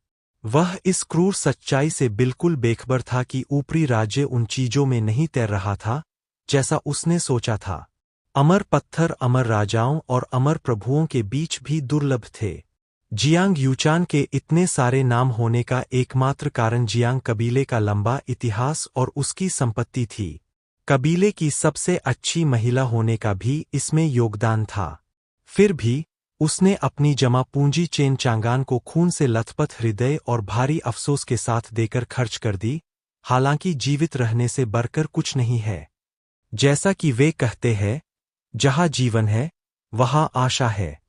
वह इस क्रूर सच्चाई से बिल्कुल बेखबर था कि ऊपरी राज्य उन चीजों में नहीं तैर रहा था, जैसा उसने सोचा था। अमर पत्थर अमर राजाओं और अमर प्रभुओं के बीच भी दुर्लभ थे। जियांग यूचान के इतने सारे नाम होने का एकमात्र कारण जियांग कबीले का लंबा इतिहास और उसकी संपत्ति थी। कबीले की सबसे अच्छी महिला होने का भी इसमें योगदान था। फिर भी उसने अपनी जमा पूंजी चेन चांगान को खून से लथपथ हृदय और भारी अफसोस के साथ देकर खर्च कर दी, हालांकि जीवित रहने से बढ़कर कुछ नहीं है। जैसा कि वे कहते हैं, जहां जीवन है, वहां आशा है।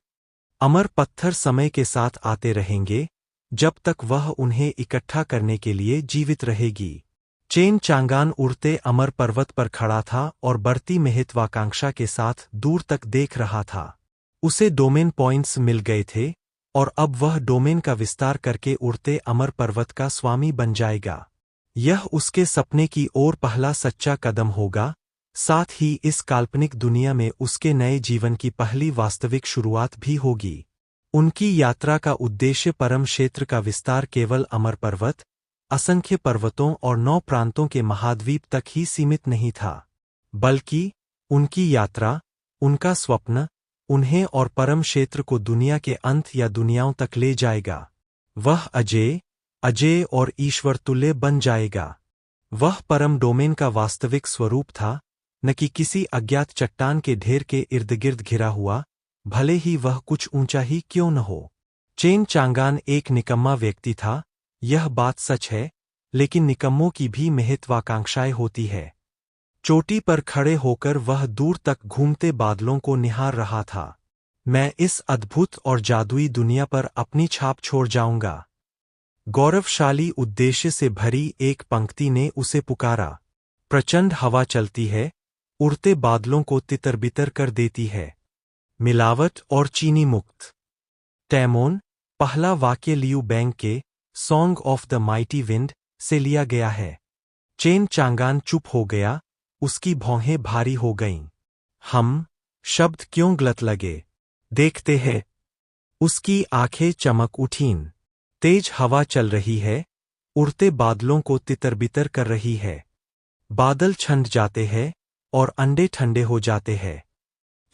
अमर पत्थर समय के साथ आते रहेंगे, जब तक वह उन्हें इकट्ठा करने के लिए जीवित रहेगी। चेन चांगान उड़ते अमर पर्वत पर खड़ा था और बढ़ती महत्वाकांक्षा के साथ दूर तक देख रहा था। उसे डोमेन पॉइंट्स मिल गए थे, और अब वह डोमेन का विस्तार करके उड़ते अमर पर्वत का स्वामी बन जाएगा। यह उसके सपने की ओर पहला सच्चा कदम होगा, साथ ही इस काल्पनिक दुनिया में उसके नए जीवन की पहली वास्तविक शुरुआत भी होगी। उनकी यात्रा का उद्देश्य परम क्षेत्र का विस्तार केवल अमर पर्वत, असंख्य पर्वतों और 9 प्रांतों के महाद्वीप तक ही सीमित नहीं था, बल्कि उनकी यात्रा, उनका स्वप्न, उन्हें और परम क्षेत्र को दुनिया के अंत या दुनियाओं तक ले जाएगा। वह अजेय और ईश्वर तुल्य बन जाएगा। वह परम डोमेन का वास्तविक स्वरूप था, न कि किसी अज्ञात चट्टान के ढेर के इर्द-गिर्द घिरा हुआ, भले ही वह कुछ ऊंचा ही क्यों न हो। चेन चांगान एक निकम्मा व्यक्ति था, यह बात सच है, लेकिन निकम्मों की भी महत्वाकांक्षाएं होती है। चोटी पर खड़े होकर वह दूर तक घूमते बादलों को निहार रहा था। मैं इस अद्भुत और जादुई दुनिया पर अपनी छाप छोड़ जाऊंगा। गौरवशाली उद्देश्य से भरी एक पंक्ति ने उसे पुकारा। प्रचंड हवा चलती है, उड़ते बादलों को तितर-बितर कर देती है। मिलावट और चीनी मुक्त। टैमोन, पहला वाक्य लियू बैंग के song of the mighty wind से लिया गया है। चेन चांगान चुप हो गया, उसकी भौहें भारी हो गईं। शब्द क्यों गलत लगे? देखते हैं। उसकी आंखें चमक उठीं। तेज हवा चल रही है, उड़ते बादलों को तितर-बितर कर रही है। बादल छंट जाते हैं और अंडे ठंडे हो जाते हैं।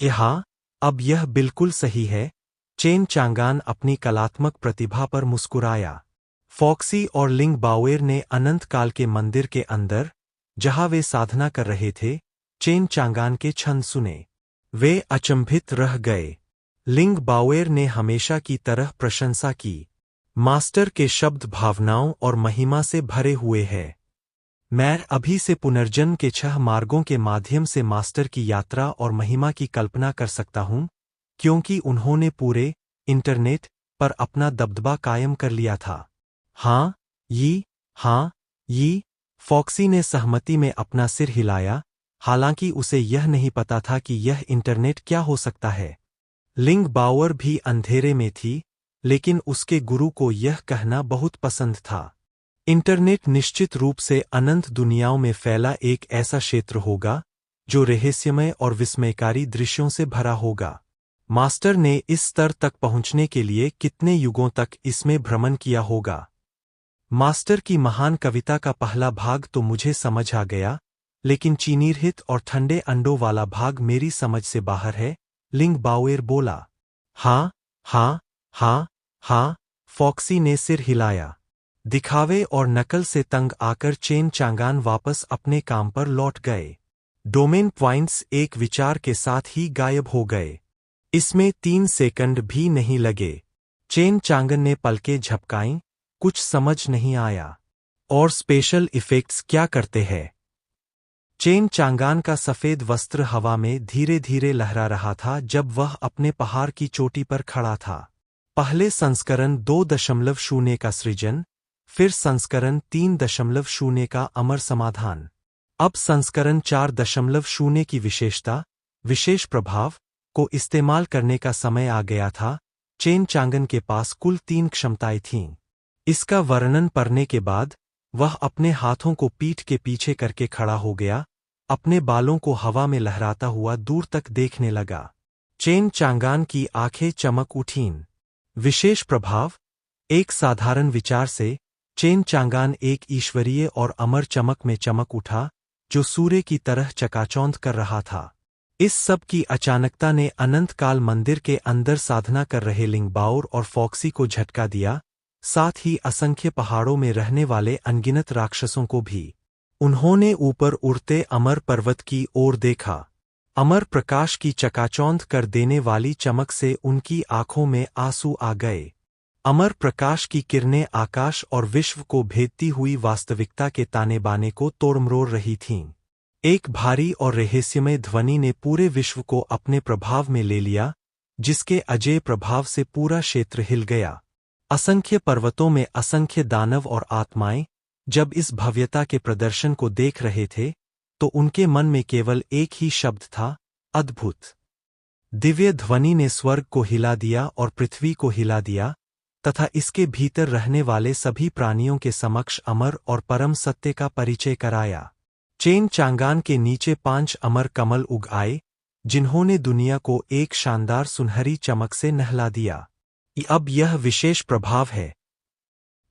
यहाँ, अब यह बिल्कुल सही है। चेन चांगान अपनी कलात्मक प्रतिभा पर मुस्कुराया। फॉक्सी और लिंग बाओएर ने अनंत काल के मंदिर के अंदर, जहां वे साधना कर रहे थे, चेन चांगान के छंद सुने। वे अचंभित रह गए। लिंग बाओएर ने हमेशा की तरह प्रशंसा की। मास्टर के शब्द भावनाओं और महिमा से भरे हुए हैं। मैं अभी से पुनर्जन्म के 6 मार्गों के माध्यम से मास्टर की यात्रा और महिमा की कल्पना कर सकता हूं, क्योंकि उन्होंने पूरे इंटरनेट पर अपना दबदबा कायम कर लिया था। हाँ ये, फॉक्सी ने सहमति में अपना सिर हिलाया, हालांकि उसे यह नहीं पता था कि यह इंटरनेट क्या हो सकता है। लिंग बाओएर भी अंधेरे में थी, लेकिन उसके गुरु को यह कहना बहुत पसंद था। इंटरनेट निश्चित रूप से अनंत दुनियाओं में फैला एक ऐसा क्षेत्र होगा, जो रहस्यमय और विस्मयकारी दृश्यों से भरा होगा। मास्टर ने इस स्तर तक पहुंचने के लिए कितने युगों तक इसमें भ्रमण किया होगा। मास्टर की महान कविता का पहला भाग तो मुझे समझ आ गया, लेकिन चीनीरहित और ठंडे अंडों वाला भाग मेरी समझ से बाहर है, लिंग बाओएर बोला। हाँ, फॉक्सी ने सिर हिलाया। दिखावे और नकल से तंग आकर चेन चांगान वापस अपने काम पर लौट गए। डोमेन पॉइंट्स एक विचार के साथ ही गायब हो गए। इसमें 3 सेकंड भी नहीं लगे। चेन चांगन ने पलकें झपकाईं, कुछ समझ नहीं आया। और स्पेशल इफेक्ट्स क्या करते हैं? चेन चांगान का सफेद वस्त्र हवा में धीरे धीरे लहरा रहा था जब वह अपने पहाड़ की चोटी पर खड़ा था। पहले संस्करण 2.0 का सृजन, फिर संस्करण 3.0 का अमर समाधान। अब संस्करण 4.0 की विशेषता, विशेष प्रभाव को इस्तेमाल करने का समय आ गया था। चेन चांगन के पास कुल 3 क्षमताएं थीं। इसका वर्णन पढ़ने के बाद वह अपने हाथों को पीठ के पीछे करके खड़ा हो गया, अपने बालों को हवा में लहराता हुआ दूर तक देखने लगा। चेन चांगान की आंखें चमक उठीं। विशेष प्रभाव एक साधारण विचार से चेन चांगान एक ईश्वरीय और अमर चमक में चमक उठा, जो सूर्य की तरह चकाचौंध कर रहा था। इस सब की अचानकता ने अनंत काल मंदिर के अंदर साधना कर रहे लिंगबाओर और फॉक्सी को झटका दिया, साथ ही असंख्य पहाड़ों में रहने वाले अनगिनत राक्षसों को भी। उन्होंने ऊपर उड़ते अमर पर्वत की ओर देखा। अमर प्रकाश की चकाचौंध कर देने वाली चमक से उनकी आंखों में आंसू आ गए। अमर प्रकाश की किरणें आकाश और विश्व को भेदती हुई वास्तविकता के ताने बाने को तोड़मरोड़ रही थीं। एक भारी और रहस्यमय ध्वनि ने पूरे विश्व को अपने प्रभाव में ले लिया, जिसके अजेय प्रभाव से पूरा क्षेत्र हिल गया। असंख्य पर्वतों में असंख्य दानव और आत्माएं जब इस भव्यता के प्रदर्शन को देख रहे थे, तो उनके मन में केवल एक ही शब्द था, अद्भुत। दिव्य ध्वनि ने स्वर्ग को हिला दिया और पृथ्वी को हिला दिया, तथा इसके भीतर रहने वाले सभी प्राणियों के समक्ष अमर और परम सत्य का परिचय कराया। चेन चांगान के नीचे 5 अमर कमल उग आए, जिन्होंने दुनिया को एक शानदार सुनहरी चमक से नहला दिया। अब यह विशेष प्रभाव है।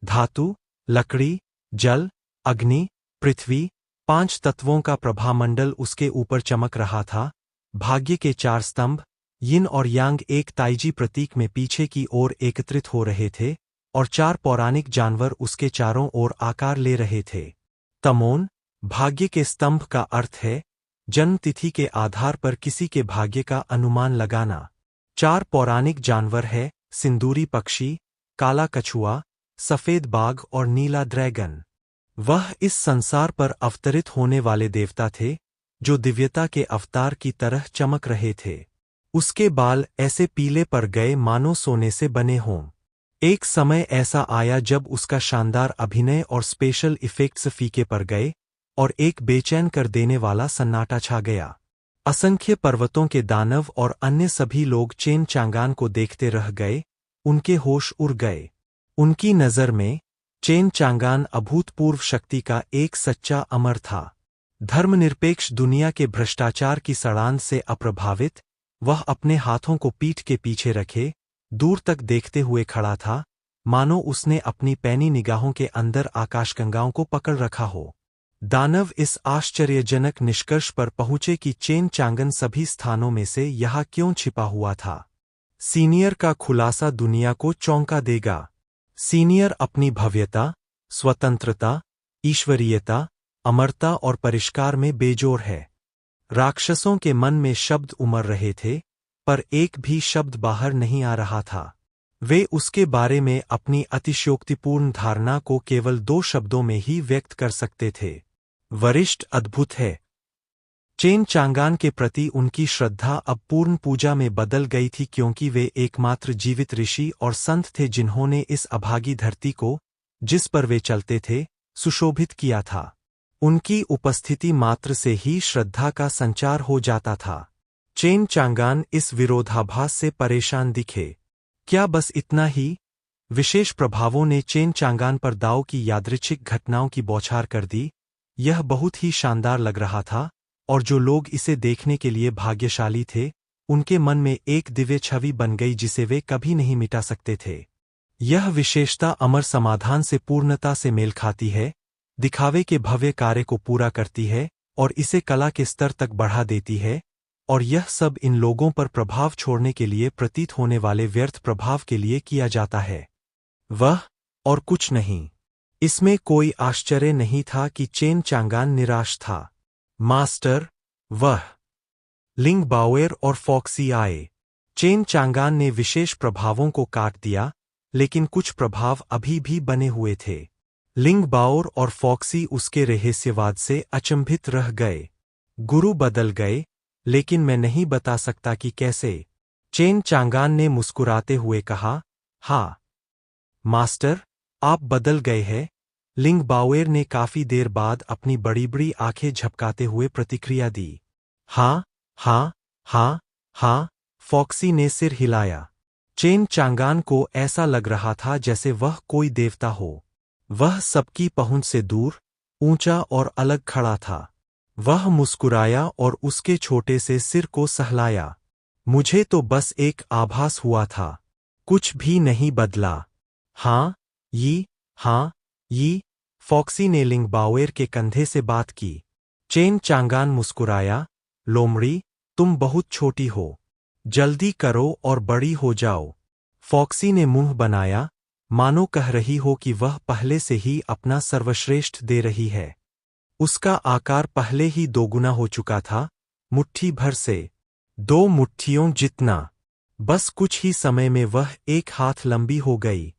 धातु, लकड़ी, जल, अग्नि, पृथ्वी, 5 तत्वों का प्रभामंडल उसके ऊपर चमक रहा था। भाग्य के 4 स्तंभ, यिन और यांग एक ताइजी प्रतीक में पीछे की ओर एकत्रित हो रहे थे, और 4 पौराणिक जानवर उसके चारों ओर आकार ले रहे थे। तमोन, भाग्य के स्तंभ का अर्थ है जन्म तिथि के आधार पर किसी के भाग्य का अनुमान लगाना। 4 पौराणिक जानवर है सिंदूरी पक्षी, काला कछुआ, सफेद बाघ और नीला ड्रैगन। वह इस संसार पर अवतरित होने वाले देवता थे, जो दिव्यता के अवतार की तरह चमक रहे थे। उसके बाल ऐसे पीले पड़ गए मानो सोने से बने हों। एक समय ऐसा आया जब उसका शानदार अभिनय और स्पेशल इफेक्ट्स फीके पड़ गए, और एक बेचैन कर देने वाला सन्नाटा छा गया। असंख्य पर्वतों के दानव और अन्य सभी लोग चेन चांगान को देखते रह गए, उनके होश उड़ गए। उनकी नज़र में चेन चांगान अभूतपूर्व शक्ति का एक सच्चा अमर था। धर्मनिरपेक्ष दुनिया के भ्रष्टाचार की सड़ांध से अप्रभावित, वह अपने हाथों को पीठ के पीछे रखे दूर तक देखते हुए खड़ा था, मानो उसने अपनी पैनी निगाहों के अंदर आकाशगंगाओं को पकड़ रखा हो। दानव इस आश्चर्यजनक निष्कर्ष पर पहुंचे कि चेन चांगन सभी स्थानों में से यहाँ क्यों छिपा हुआ था। सीनियर का खुलासा दुनिया को चौंका देगा। सीनियर अपनी भव्यता, स्वतंत्रता, ईश्वरीयता, अमरता और परिष्कार में बेजोर है। राक्षसों के मन में शब्द उमड़ रहे थे, पर एक भी शब्द बाहर नहीं आ रहा था। वे उसके बारे में अपनी अतिशयोक्तिपूर्ण धारणा को केवल 2 शब्दों में ही व्यक्त कर सकते थे, वरिष्ठ अद्भुत है। चेन चांगान के प्रति उनकी श्रद्धा अब पूर्ण पूजा में बदल गई थी, क्योंकि वे एकमात्र जीवित ऋषि और संत थे जिन्होंने इस अभागी धरती को, जिस पर वे चलते थे, सुशोभित किया था। उनकी उपस्थिति मात्र से ही श्रद्धा का संचार हो जाता था। चेन चांगान इस विरोधाभास से परेशान दिखे। क्या बस इतना ही? विशेष प्रभावों ने चेन चांगान पर दाव की यादृच्छिक घटनाओं की बौछार कर दी। यह बहुत ही शानदार लग रहा था, और जो लोग इसे देखने के लिए भाग्यशाली थे, उनके मन में एक दिव्य छवि बन गई जिसे वे कभी नहीं मिटा सकते थे। यह विशेषता अमर समाधान से पूर्णता से मेल खाती है, दिखावे के भव्य कार्य को पूरा करती है और इसे कला के स्तर तक बढ़ा देती है, और यह सब इन लोगों पर प्रभाव छोड़ने के लिए प्रतीत होने वाले व्यर्थ प्रभाव के लिए किया जाता है। वह और कुछ नहीं। इसमें कोई आश्चर्य नहीं था कि चेन चांगान निराश था। मास्टर, वह लिंग बाओएर और फॉक्सी आए। चेन चांगान ने विशेष प्रभावों को काट दिया, लेकिन कुछ प्रभाव अभी भी बने हुए थे। लिंग बाओर और फॉक्सी उसके रहस्यवाद से अचंभित रह गए। गुरु बदल गए, लेकिन मैं नहीं बता सकता कि कैसे। चेन चांगान ने मुस्कुराते हुए कहा, हाँ मास्टर, आप बदल गए हैं। लिंग बाओएर ने काफी देर बाद अपनी बड़ी बड़ी आंखें झपकाते हुए प्रतिक्रिया दी। हाँ, हाँ, हाँ, हाँ, फॉक्सी ने सिर हिलाया। चेन चांगान को ऐसा लग रहा था जैसे वह कोई देवता हो। वह सबकी पहुंच से दूर, ऊंचा और अलग खड़ा था। वह मुस्कुराया और उसके छोटे से सिर को सहलाया। मुझे तो बस एक आभास हुआ था। कुछ भी नहीं बदला। हाँ, हाँ, फॉक्सी ने लिंगबाओएर के कंधे से बात की। चेन चांगान मुस्कुराया, लोमड़ी, तुम बहुत छोटी हो। जल्दी करो और बड़ी हो जाओ। फॉक्सी ने मुंह बनाया, मानो कह रही हो कि वह पहले से ही अपना सर्वश्रेष्ठ दे रही है। उसका आकार पहले ही दोगुना हो चुका था, मुट्ठी भर से 2 मुट्ठियों जितना। बस कुछ ही समय में वह 1 हाथ लंबी हो गई।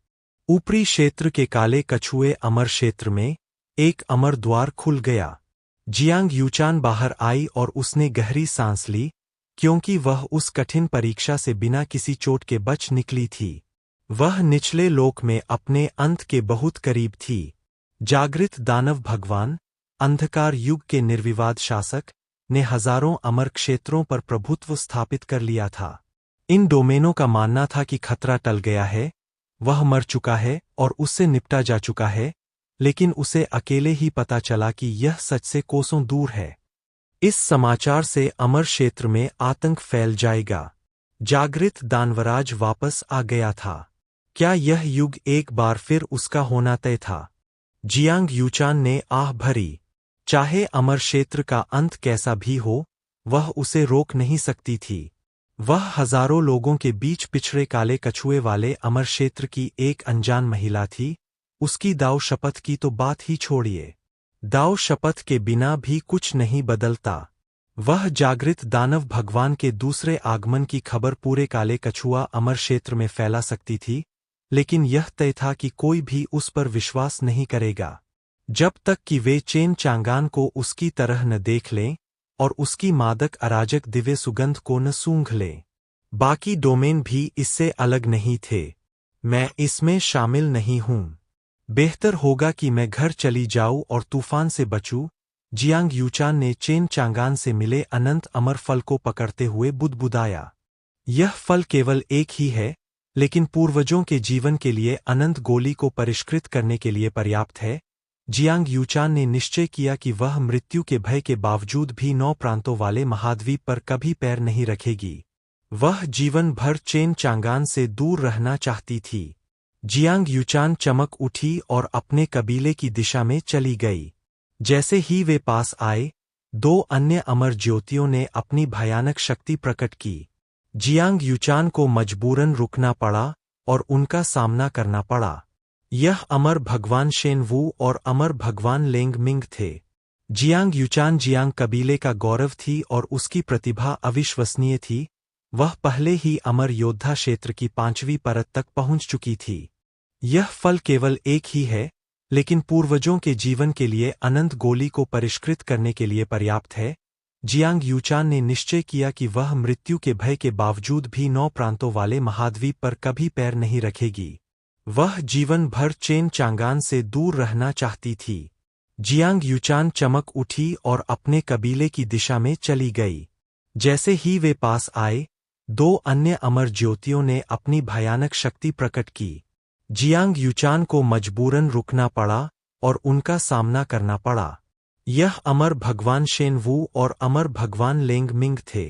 ऊपरी क्षेत्र के काले कछुए अमर क्षेत्र में एक अमर द्वार खुल गया। जियांग यूचान बाहर आई और उसने गहरी सांस ली, क्योंकि वह उस कठिन परीक्षा से बिना किसी चोट के बच निकली थी। वह निचले लोक में अपने अंत के बहुत करीब थी। जागृत दानव भगवान, अंधकार युग के निर्विवाद शासक, ने हजारों अमर क्षेत्रों पर प्रभुत्व स्थापित कर लिया था। इन डोमेनों का मानना था कि खतरा टल गया है, वह मर चुका है और उससे निपटा जा चुका है, लेकिन उसे अकेले ही पता चला कि यह सच से कोसों दूर है। इस समाचार से अमर क्षेत्र में आतंक फैल जाएगा। जागृत दानवराज वापस आ गया था। क्या यह युग एक बार फिर उसका होना तय था? जियांग यूचान ने आह भरी। चाहे अमर क्षेत्र का अंत कैसा भी हो, वह उसे रोक नहीं सकती थी। वह हजारों लोगों के बीच पिछड़े काले कछुए वाले अमर क्षेत्र की एक अनजान महिला थी। उसकी दाव शपथ की तो बात ही छोड़िए। दाव शपथ के बिना भी कुछ नहीं बदलता। वह जागृत दानव भगवान के दूसरे आगमन की खबर पूरे काले कछुआ अमर क्षेत्र में फैला सकती थी, लेकिन यह तय था कि कोई भी उस पर विश्वास नहीं करेगा, जब तक कि वे चेन चांगान को उसकी तरह न देख लें और उसकी मादक अराजक दिव्य सुगंध को न सूंघ लें। बाकी डोमेन भी इससे अलग नहीं थे। मैं इसमें शामिल नहीं हूं। बेहतर होगा कि मैं घर चली जाऊं और तूफान से बचूं। जियांग यूचान ने चेन चांगान से मिले अनंत अमर फल को पकड़ते हुए बुदबुदाया। यह फल केवल एक ही है, लेकिन पूर्वजों के जीवन के लिए अनंत गोली को परिष्कृत करने के लिए पर्याप्त है। जियांग यूचान ने निश्चय किया कि वह मृत्यु के भय के बावजूद भी 9 प्रांतों वाले महाद्वीप पर कभी पैर नहीं रखेगी। वह जीवन भर चेन चांगान से दूर रहना चाहती थी। जियांग यूचान चमक उठी और अपने कबीले की दिशा में चली गई। जैसे ही वे पास आए, 2 अन्य अमर ज्योतियों ने अपनी भयानक शक्ति प्रकट की। जियांग यूचान को मजबूरन रुकना पड़ा और उनका सामना करना पड़ा। यह अमर भगवान शेनवू और अमर भगवान लेंगमिंग थे। जियांग यूचान जियांग कबीले का गौरव थी और उसकी प्रतिभा अविश्वसनीय थी। वह पहले ही अमर योद्धा क्षेत्र की 5वीं परत तक पहुंच चुकी थी। यह फल केवल एक ही है, लेकिन पूर्वजों के जीवन के लिए अनंत गोली को परिष्कृत करने के लिए पर्याप्त है। जियांग यूचान ने निश्चय किया कि वह मृत्यु के भय के बावजूद भी 9 प्रांतों वाले महाद्वीप पर कभी पैर नहीं रखेगी। वह जीवन भर चेन चांगान से दूर रहना चाहती थी। जियांग यूचान चमक उठी और अपने कबीले की दिशा में चली गई। जैसे ही वे पास आए, 2 अन्य अमर ज्योतियों ने अपनी भयानक शक्ति प्रकट की। जियांग यूचान को मजबूरन रुकना पड़ा और उनका सामना करना पड़ा। यह अमर भगवान शेनवू और अमर भगवान लेंगमिंग थे।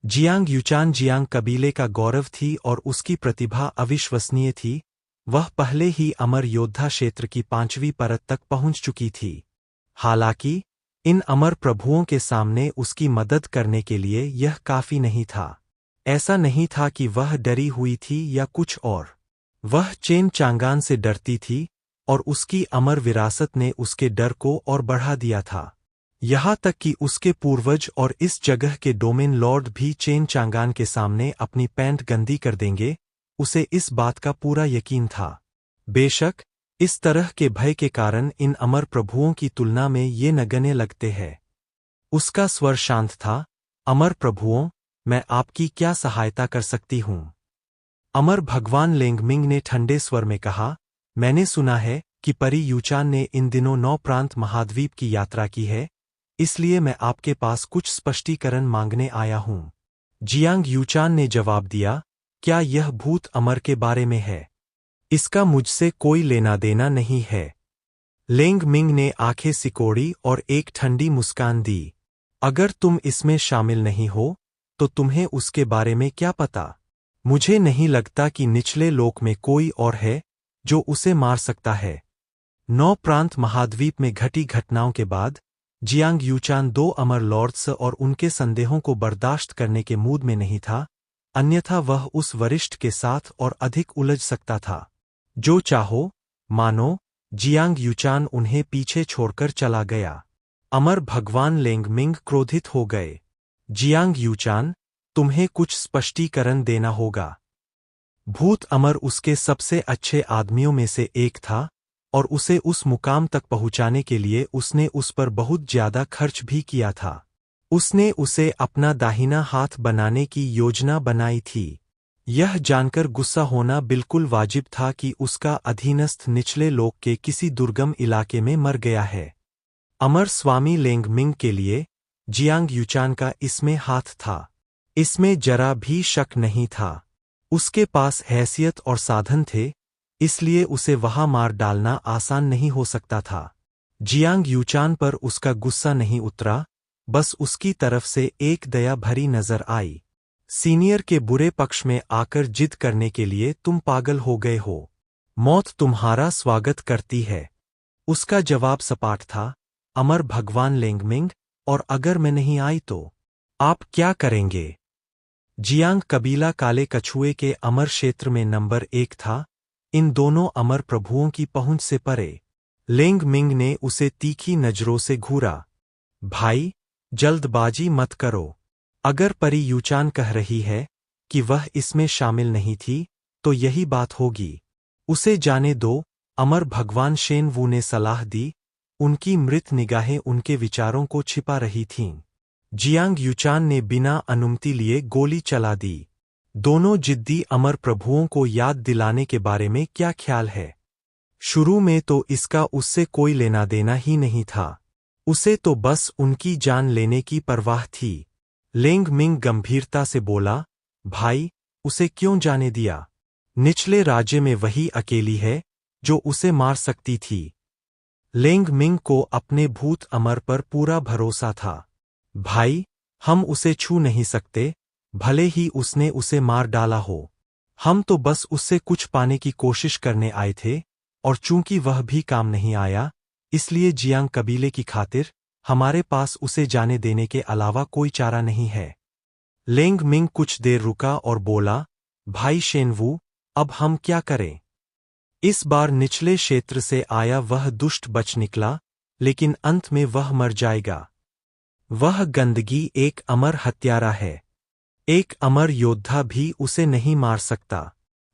जियांग यूचान जियांग कबीले का गौरव थी और उसकी प्रतिभा अविश्वसनीय थी। वह पहले ही अमर योद्धा क्षेत्र की 5वीं परत तक पहुंच चुकी थी। हालांकि इन अमर प्रभुओं के सामने उसकी मदद करने के लिए यह काफी नहीं था। ऐसा नहीं था कि वह डरी हुई थी या कुछ और। वह चेन चांगान से डरती थी और उसकी अमर विरासत ने उसके डर को और बढ़ा दिया था। यहाँ तक कि उसके पूर्वज और इस जगह के डोमेन लॉर्ड भी चेन चांगान के सामने अपनी पैंट गंदी कर देंगे, उसे इस बात का पूरा यकीन था। बेशक, इस तरह के भय के कारण इन अमर प्रभुओं की तुलना में ये नगण्य लगते हैं। उसका स्वर शांत था, अमर प्रभुओं, मैं आपकी क्या सहायता कर सकती हूँ? अमर भगवान लेंगमिंग ने ठंडे स्वर में कहा, मैंने सुना है कि परी यूचान ने इन दिनों 9 प्रांत महाद्वीप की यात्रा की है, इसलिए मैं आपके पास कुछ स्पष्टीकरण मांगने आया हूँ। जियांग यूचान ने जवाब दिया, क्या यह भूत अमर के बारे में है? इसका मुझसे कोई लेना देना नहीं है। लेंग मिंग ने आंखें सिकोड़ी और एक ठंडी मुस्कान दी। अगर तुम इसमें शामिल नहीं हो तो तुम्हें उसके बारे में क्या पता? मुझे नहीं लगता कि निचले लोक में कोई और है जो उसे मार सकता है। 9 प्रांत महाद्वीप में घटी घटनाओं के बाद जियांग यूचान 2 अमर लॉर्ड्स और उनके संदेहों को बर्दाश्त करने के मूड में नहीं था, अन्यथा वह उस वरिष्ठ के साथ और अधिक उलझ सकता था। जो चाहो मानो। जियांग यूचान उन्हें पीछे छोड़कर चला गया। अमर भगवान लेंगमिंग क्रोधित हो गए। जियांग यूचान, तुम्हें कुछ स्पष्टीकरण देना होगा। भूत अमर उसके सबसे अच्छे आदमियों में से एक था और उसे उस मुकाम तक पहुंचाने के लिए उसने उस पर बहुत ज्यादा खर्च भी किया था। उसने उसे अपना दाहिना हाथ बनाने की योजना बनाई थी। यह जानकर गुस्सा होना बिल्कुल वाजिब था कि उसका अधीनस्थ निचले लोक के किसी दुर्गम इलाके में मर गया है। अमर स्वामी लेंगमिंग के लिए जियांग यूचान का इसमें हाथ था। इसमें जरा भी शक नहीं था। उसके पास हैसियत और साधन थे, इसलिए उसे वहां मार डालना आसान नहीं हो सकता था। जियांग यूचान पर उसका गुस्सा नहीं उतरा, बस उसकी तरफ से एक दया भरी नजर आई। सीनियर के बुरे पक्ष में आकर जिद करने के लिए तुम पागल हो गए हो। मौत तुम्हारा स्वागत करती है। उसका जवाब सपाट था, अमर भगवान लेंगमिंग, और अगर मैं नहीं आई तो आप क्या करेंगे? जियांग कबीला काले कछुए के अमर क्षेत्र में नंबर 1 था, इन दोनों अमर प्रभुओं की पहुंच से परे। लेंगमिंग ने उसे तीखी नजरों से घूरा। भाई, जल्दबाजी मत करो। अगर परी यूचान कह रही है कि वह इसमें शामिल नहीं थी, तो यही बात होगी। उसे जाने दो, अमर भगवान शेन वू ने सलाह दी। उनकी मृत निगाहें उनके विचारों को छिपा रही थीं। जियांग यूचान ने बिना अनुमति लिए गोली चला दी। दोनों जिद्दी अमर प्रभुओं को याद दिलाने के बारे में क्या ख्याल है? शुरू में तो इसका उससे कोई लेना देना ही नहीं था। उसे तो बस उनकी जान लेने की परवाह थी। लेंगमिंग गंभीरता से बोला, भाई, उसे क्यों जाने दिया? निचले राज्य में वही अकेली है जो उसे मार सकती थी। लेंगमिंग को अपने भूत अमर पर पूरा भरोसा था। भाई, हम उसे छू नहीं सकते, भले ही उसने उसे मार डाला हो। हम तो बस उससे कुछ पाने की कोशिश करने आए थे, और चूंकि वह भी काम नहीं आया, इसलिए जियांग कबीले की खातिर हमारे पास उसे जाने देने के अलावा कोई चारा नहीं है। लेंगमिंग कुछ देर रुका और बोला, भाई शेनवू, अब हम क्या करें? इस बार निचले क्षेत्र से आया वह दुष्ट बच निकला, लेकिन अंत में वह मर जाएगा। वह गंदगी एक अमर हत्यारा है। एक अमर योद्धा भी उसे नहीं मार सकता।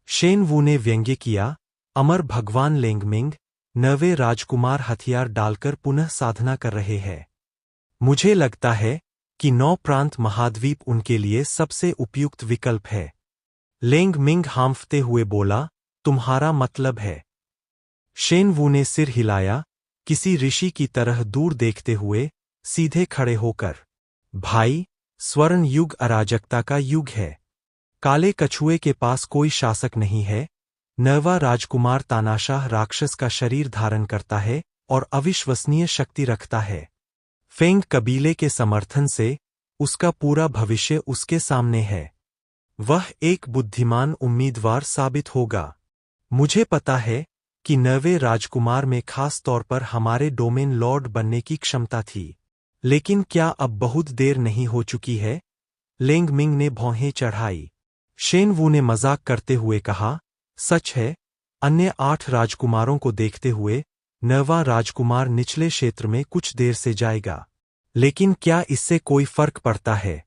शेनवू ने व्यंग्य किया। अमर भगवान लेंगमिंग, 9वें राजकुमार हथियार डालकर पुनः साधना कर रहे हैं। मुझे लगता है कि 9 प्रांत महाद्वीप उनके लिए सबसे उपयुक्त विकल्प है। लेंगमिंग हांफते हुए बोला, तुम्हारा मतलब है? शेनवू ने सिर हिलाया, किसी ऋषि की तरह दूर देखते हुए, सीधे खड़े होकर। भाई, स्वर्ण युग अराजकता का युग है। काले कछुए के पास कोई शासक नहीं है। 9वां राजकुमार तानाशाह राक्षस का शरीर धारण करता है और अविश्वसनीय शक्ति रखता है। फेंग कबीले के समर्थन से उसका पूरा भविष्य उसके सामने है। वह एक बुद्धिमान उम्मीदवार साबित होगा। मुझे पता है कि 9वें राजकुमार में खास तौर पर हमारे डोमेन लॉर्ड बनने की क्षमता थी, लेकिन क्या अब बहुत देर नहीं हो चुकी है? लेंगमिंग ने भौहें चढ़ाई। शेनवू ने मजाक करते हुए कहा, सच है, अन्य 8 राजकुमारों को देखते हुए 9वां राजकुमार निचले क्षेत्र में कुछ देर से जाएगा। लेकिन क्या इससे कोई फर्क पड़ता है?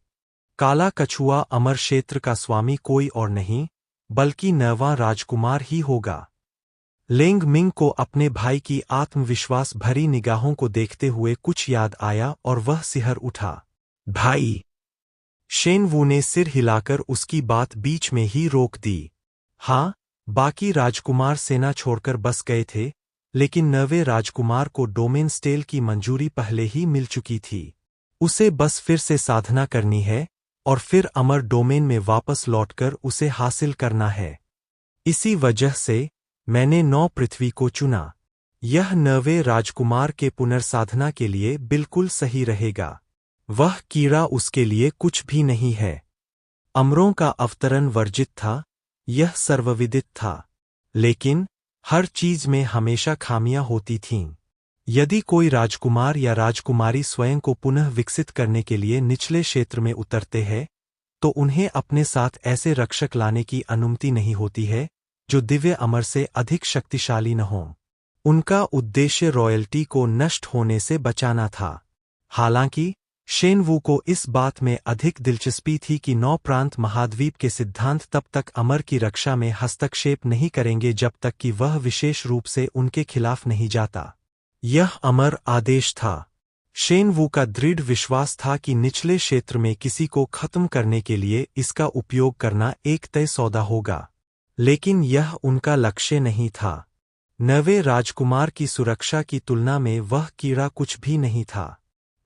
काला कछुआ अमर क्षेत्र का स्वामी कोई और नहीं, बल्कि 9वां राजकुमार ही होगा। लेंगमिंग को अपने भाई की आत्मविश्वास भरी निगाहों को देखते हुए कुछ याद आया और वह सिहर उठा। भाई! शेनवू ने सिर हिलाकर उसकी बात बीच में ही रोक दी। हाँ, बाकी राजकुमार सेना छोड़कर बस गए थे, लेकिन 9वें राजकुमार को डोमेन स्टेल की मंजूरी पहले ही मिल चुकी थी। उसे बस फिर से साधना करनी है और फिर अमर डोमेन में वापस लौटकर उसे हासिल करना है। इसी वजह से मैंने 9 पृथ्वी को चुना। यह 9वें राजकुमार के पुनर्साधना के लिए बिल्कुल सही रहेगा। वह कीड़ा उसके लिए कुछ भी नहीं है। अमरों का अवतरण वर्जित था, यह सर्वविदित था। लेकिन हर चीज में हमेशा खामियां होती थीं। यदि कोई राजकुमार या राजकुमारी स्वयं को पुनः विकसित करने के लिए निचले क्षेत्र में उतरते हैं, तो उन्हें अपने साथ ऐसे रक्षक लाने की अनुमति नहीं होती है जो दिव्य अमर से अधिक शक्तिशाली न हों। उनका उद्देश्य रॉयल्टी को नष्ट होने से बचाना था। हालांकि शेनवू को इस बात में अधिक दिलचस्पी थी कि 9 प्रांत महाद्वीप के सिद्धांत तब तक अमर की रक्षा में हस्तक्षेप नहीं करेंगे जब तक कि वह विशेष रूप से उनके खिलाफ नहीं जाता। यह अमर आदेश था। शेनवू का दृढ़ विश्वास था कि निचले क्षेत्र में किसी को खत्म करने के लिए इसका उपयोग करना एक तय सौदा होगा। लेकिन यह उनका लक्ष्य नहीं था। 9वें राजकुमार की सुरक्षा की तुलना में वह कीड़ा कुछ भी नहीं था।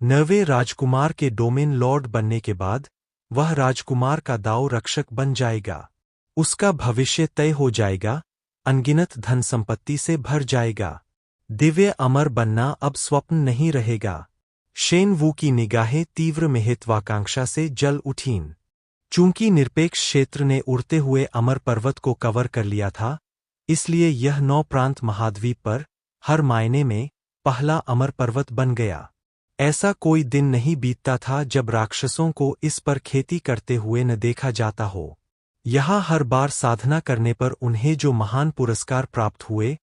9वें राजकुमार के डोमेन लॉर्ड बनने के बाद वह राजकुमार का दाव रक्षक बन जाएगा। उसका भविष्य तय हो जाएगा, अनगिनत धन संपत्ति से भर जाएगा। दिव्य अमर बनना अब स्वप्न नहीं रहेगा। शेनवू की निगाहें तीव्र महत्वाकांक्षा से जल उठीं। चूंकि निरपेक्ष क्षेत्र ने उड़ते हुए अमर पर्वत को कवर कर लिया था, इसलिए यह 9 प्रांत महाद्वीप पर हर मायने में पहला अमर पर्वत बन गया। ऐसा कोई दिन नहीं बीतता था जब राक्षसों को इस पर खेती करते हुए न देखा जाता हो। यहाँ हर बार साधना करने पर उन्हें जो महान पुरस्कार प्राप्त हुए,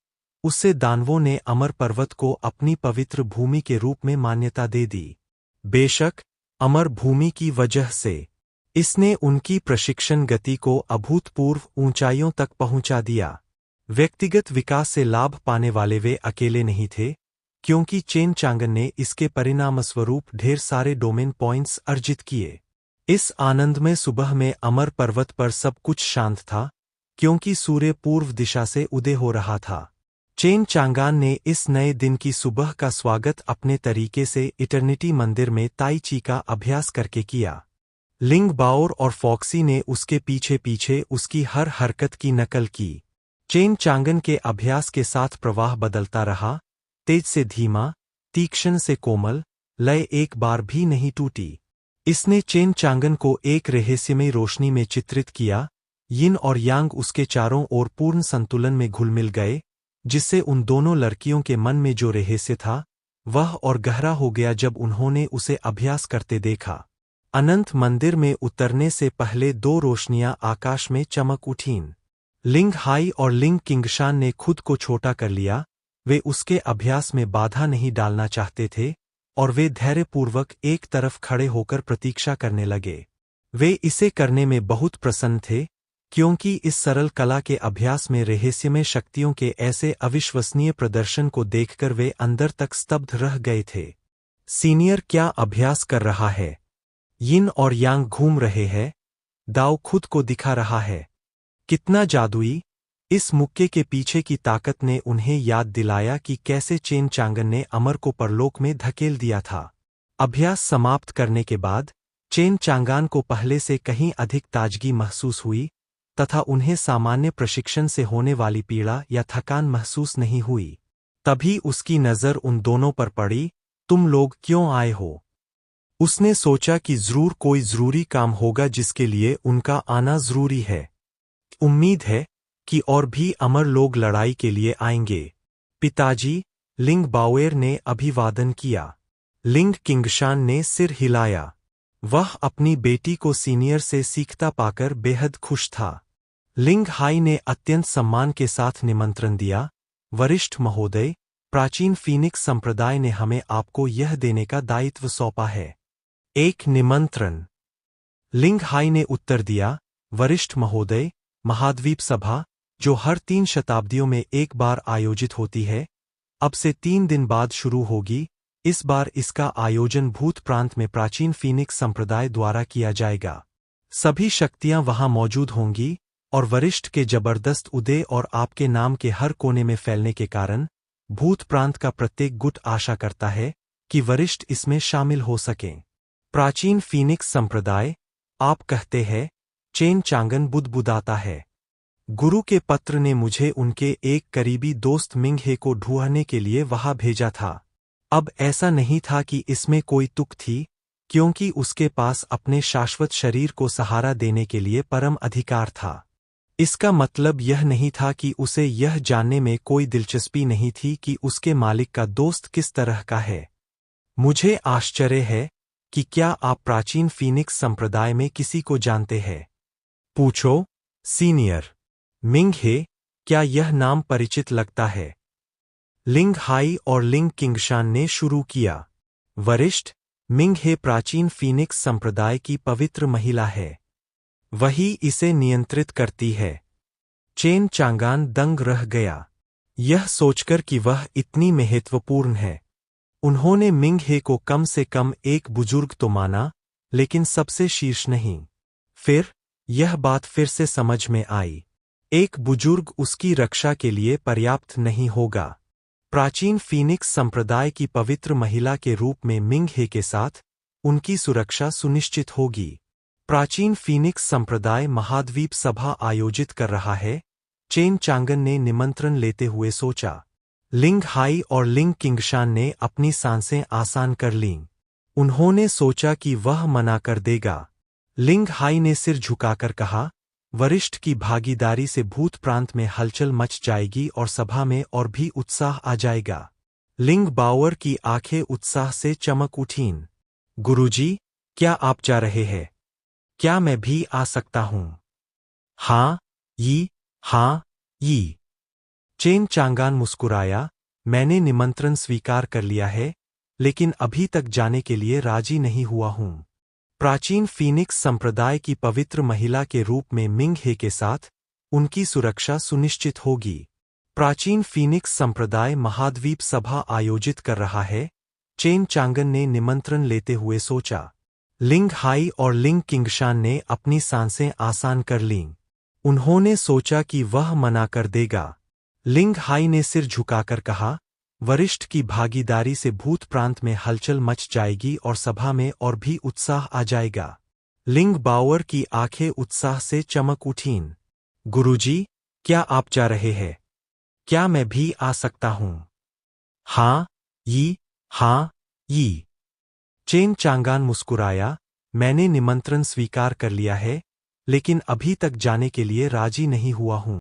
उससे दानवों ने अमर पर्वत को अपनी पवित्र भूमि के रूप में मान्यता दे दी। बेशक अमर भूमि की वजह से इसने उनकी प्रशिक्षण गति को अभूतपूर्व ऊंचाइयों तक पहुंचा दिया। व्यक्तिगत विकास से लाभ पाने वाले वे अकेले नहीं थे, क्योंकि चेन चांगन ने इसके परिणामस्वरूप ढेर सारे डोमेन पॉइंट्स अर्जित किए। इस आनंदमय सुबह में अमर पर्वत पर सब कुछ शांत था, क्योंकि सूर्य पूर्व दिशा से उदय हो रहा था। चेन चांगान ने इस नए दिन की सुबह का स्वागत अपने तरीके से इटर्निटी मंदिर में ताई ची का अभ्यास करके किया। लिंग बाओर और फॉक्सी ने उसके पीछे पीछे उसकी हर हरकत की नकल की। चेन चांगन के अभ्यास के साथ प्रवाह बदलता रहा, तेज से धीमा, तीक्ष्ण से कोमल, लय एक बार भी नहीं टूटी। इसने चेन चांगन को एक रहस्यमय रोशनी में चित्रित किया। यिन और यांग उसके चारों ओर पूर्ण संतुलन में घुल-मिल गए, जिससे उन दोनों लड़कियों के मन में जो रहस्य था, वह और गहरा हो गया जब उन्होंने उसे अभ्यास करते देखा। अनंत मंदिर में उतरने से पहले 2 रोशनियां आकाश में चमक उठीं। लिंग हाई और लिंग किंगशान ने खुद को छोटा कर लिया। वे उसके अभ्यास में बाधा नहीं डालना चाहते थे और वे धैर्यपूर्वक एक तरफ खड़े होकर प्रतीक्षा करने लगे। वे इसे करने में बहुत प्रसन्न थे, क्योंकि इस सरल कला के अभ्यास में रहस्यमय शक्तियों के ऐसे अविश्वसनीय प्रदर्शन को देखकर वे अंदर तक स्तब्ध रह गए थे। सीनियर क्या अभ्यास कर रहा है? यिन और यांग घूम रहे हैं, दाव खुद को दिखा रहा है। कितना जादुई! इस मुक्के के पीछे की ताकत ने उन्हें याद दिलाया कि कैसे चेन चांगन ने अमर को परलोक में धकेल दिया था। अभ्यास समाप्त करने के बाद चेन चांगान को पहले से कहीं अधिक ताजगी महसूस हुई तथा उन्हें सामान्य प्रशिक्षण से होने वाली पीड़ा या थकान महसूस नहीं हुई। तभी उसकी नज़र उन दोनों पर पड़ी। तुम लोग क्यों आए हो? उसने सोचा कि जरूर कोई जरूरी काम होगा जिसके लिए उनका आना जरूरी है। उम्मीद है कि और भी अमर लोग लड़ाई के लिए आएंगे। पिताजी, लिंग बाओएर ने अभिवादन किया। लिंग किंगशान ने सिर हिलाया। वह अपनी बेटी को सीनियर से सीखता पाकर बेहद खुश था। लिंग हाई ने अत्यंत सम्मान के साथ निमंत्रण दिया। वरिष्ठ महोदय, प्राचीन फीनिक्स संप्रदाय ने हमें आपको यह देने का दायित्व सौंपा है। एक निमंत्रण? लिंग हाई ने उत्तर दिया, वरिष्ठ महोदय, महाद्वीप सभा, जो हर 3 शताब्दियों में एक बार आयोजित होती है, अब से 3 दिन बाद शुरू होगी। इस बार इसका आयोजन भूत प्रांत में प्राचीन फीनिक्स संप्रदाय द्वारा किया जाएगा। सभी शक्तियां वहां मौजूद होंगी और वरिष्ठ के जबरदस्त उदय और आपके नाम के हर कोने में फैलने के कारण भूत प्रांत का प्रत्येक गुट आशा करता है कि वरिष्ठ इसमें शामिल हो सकें। प्राचीन फीनिक्स संप्रदाय, आप कहते हैं? चेन चांगन बुदबुदाता है। गुरु के पत्र ने मुझे उनके एक करीबी दोस्त मिंग हे को ढूंढने के लिए वहां भेजा था। अब ऐसा नहीं था कि इसमें कोई तुक थी, क्योंकि उसके पास अपने शाश्वत शरीर को सहारा देने के लिए परम अधिकार था। इसका मतलब यह नहीं था कि उसे यह जानने में कोई दिलचस्पी नहीं थी कि उसके मालिक का दोस्त किस तरह का है। मुझे आश्चर्य है कि क्या आप प्राचीन फीनिक्स संप्रदाय में किसी को जानते हैं? पूछो, सीनियर। मिंग हे, क्या यह नाम परिचित लगता है? लिंग हाई और लिंग किंगशान ने शुरू किया। वरिष्ठ, मिंग हे प्राचीन फीनिक्स संप्रदाय की पवित्र महिला है। वही इसे नियंत्रित करती है। चेन चांगान दंग रह गया, यह सोचकर कि वह इतनी महत्वपूर्ण है। उन्होंने मिंग हे को कम से कम एक बुजुर्ग तो माना, लेकिन सबसे शीर्ष नहीं। फिर यह बात फिर से समझ में आई। एक बुजुर्ग उसकी रक्षा के लिए पर्याप्त नहीं होगा। प्राचीन फीनिक्स संप्रदाय की पवित्र महिला के रूप में मिंग हे के साथ उनकी सुरक्षा सुनिश्चित होगी। प्राचीन फीनिक्स संप्रदाय महाद्वीप सभा आयोजित कर रहा है, चेन चांगन ने निमंत्रण लेते हुए सोचा। लिंग हाई और लिंग किंगशान ने अपनी सांसें आसान कर लीं। उन्होंने सोचा कि वह मना कर देगा। लिंग हाई ने सिर झुकाकर कहा, वरिष्ठ की भागीदारी से भूत प्रांत में हलचल मच जाएगी और सभा में और भी उत्साह आ जाएगा। लिंग बावर की आंखें उत्साह से चमक उठीं। गुरुजी, क्या आप जा रहे हैं? क्या मैं भी आ सकता हूं? हाँ ये। चेन चांगान मुस्कुराया, मैंने निमंत्रण स्वीकार कर लिया है, लेकिन अभी तक जाने के लिए राजी नहीं हुआ हूं। प्राचीन फीनिक्स संप्रदाय की पवित्र महिला के रूप में मिंग हे के साथ उनकी सुरक्षा सुनिश्चित होगी। प्राचीन फीनिक्स संप्रदाय महाद्वीप सभा आयोजित कर रहा है, चेन चांगन ने निमंत्रण लेते हुए सोचा। लिंग हाई और लिंग किंगशान ने अपनी सांसें आसान कर लीं। उन्होंने सोचा कि वह मना कर देगा। लिंग हाई ने सिर झुकाकर कहा, वरिष्ठ की भागीदारी से भूत प्रांत में हलचल मच जाएगी और सभा में और भी उत्साह आ जाएगा। लिंग बावर की आंखें उत्साह से चमक उठीं। गुरुजी, क्या आप जा रहे हैं? क्या मैं भी आ सकता हूं? हाँ ये। चेन चांगान मुस्कुराया, मैंने निमंत्रण स्वीकार कर लिया है, लेकिन अभी तक जाने के लिए राजी नहीं हुआ हूं।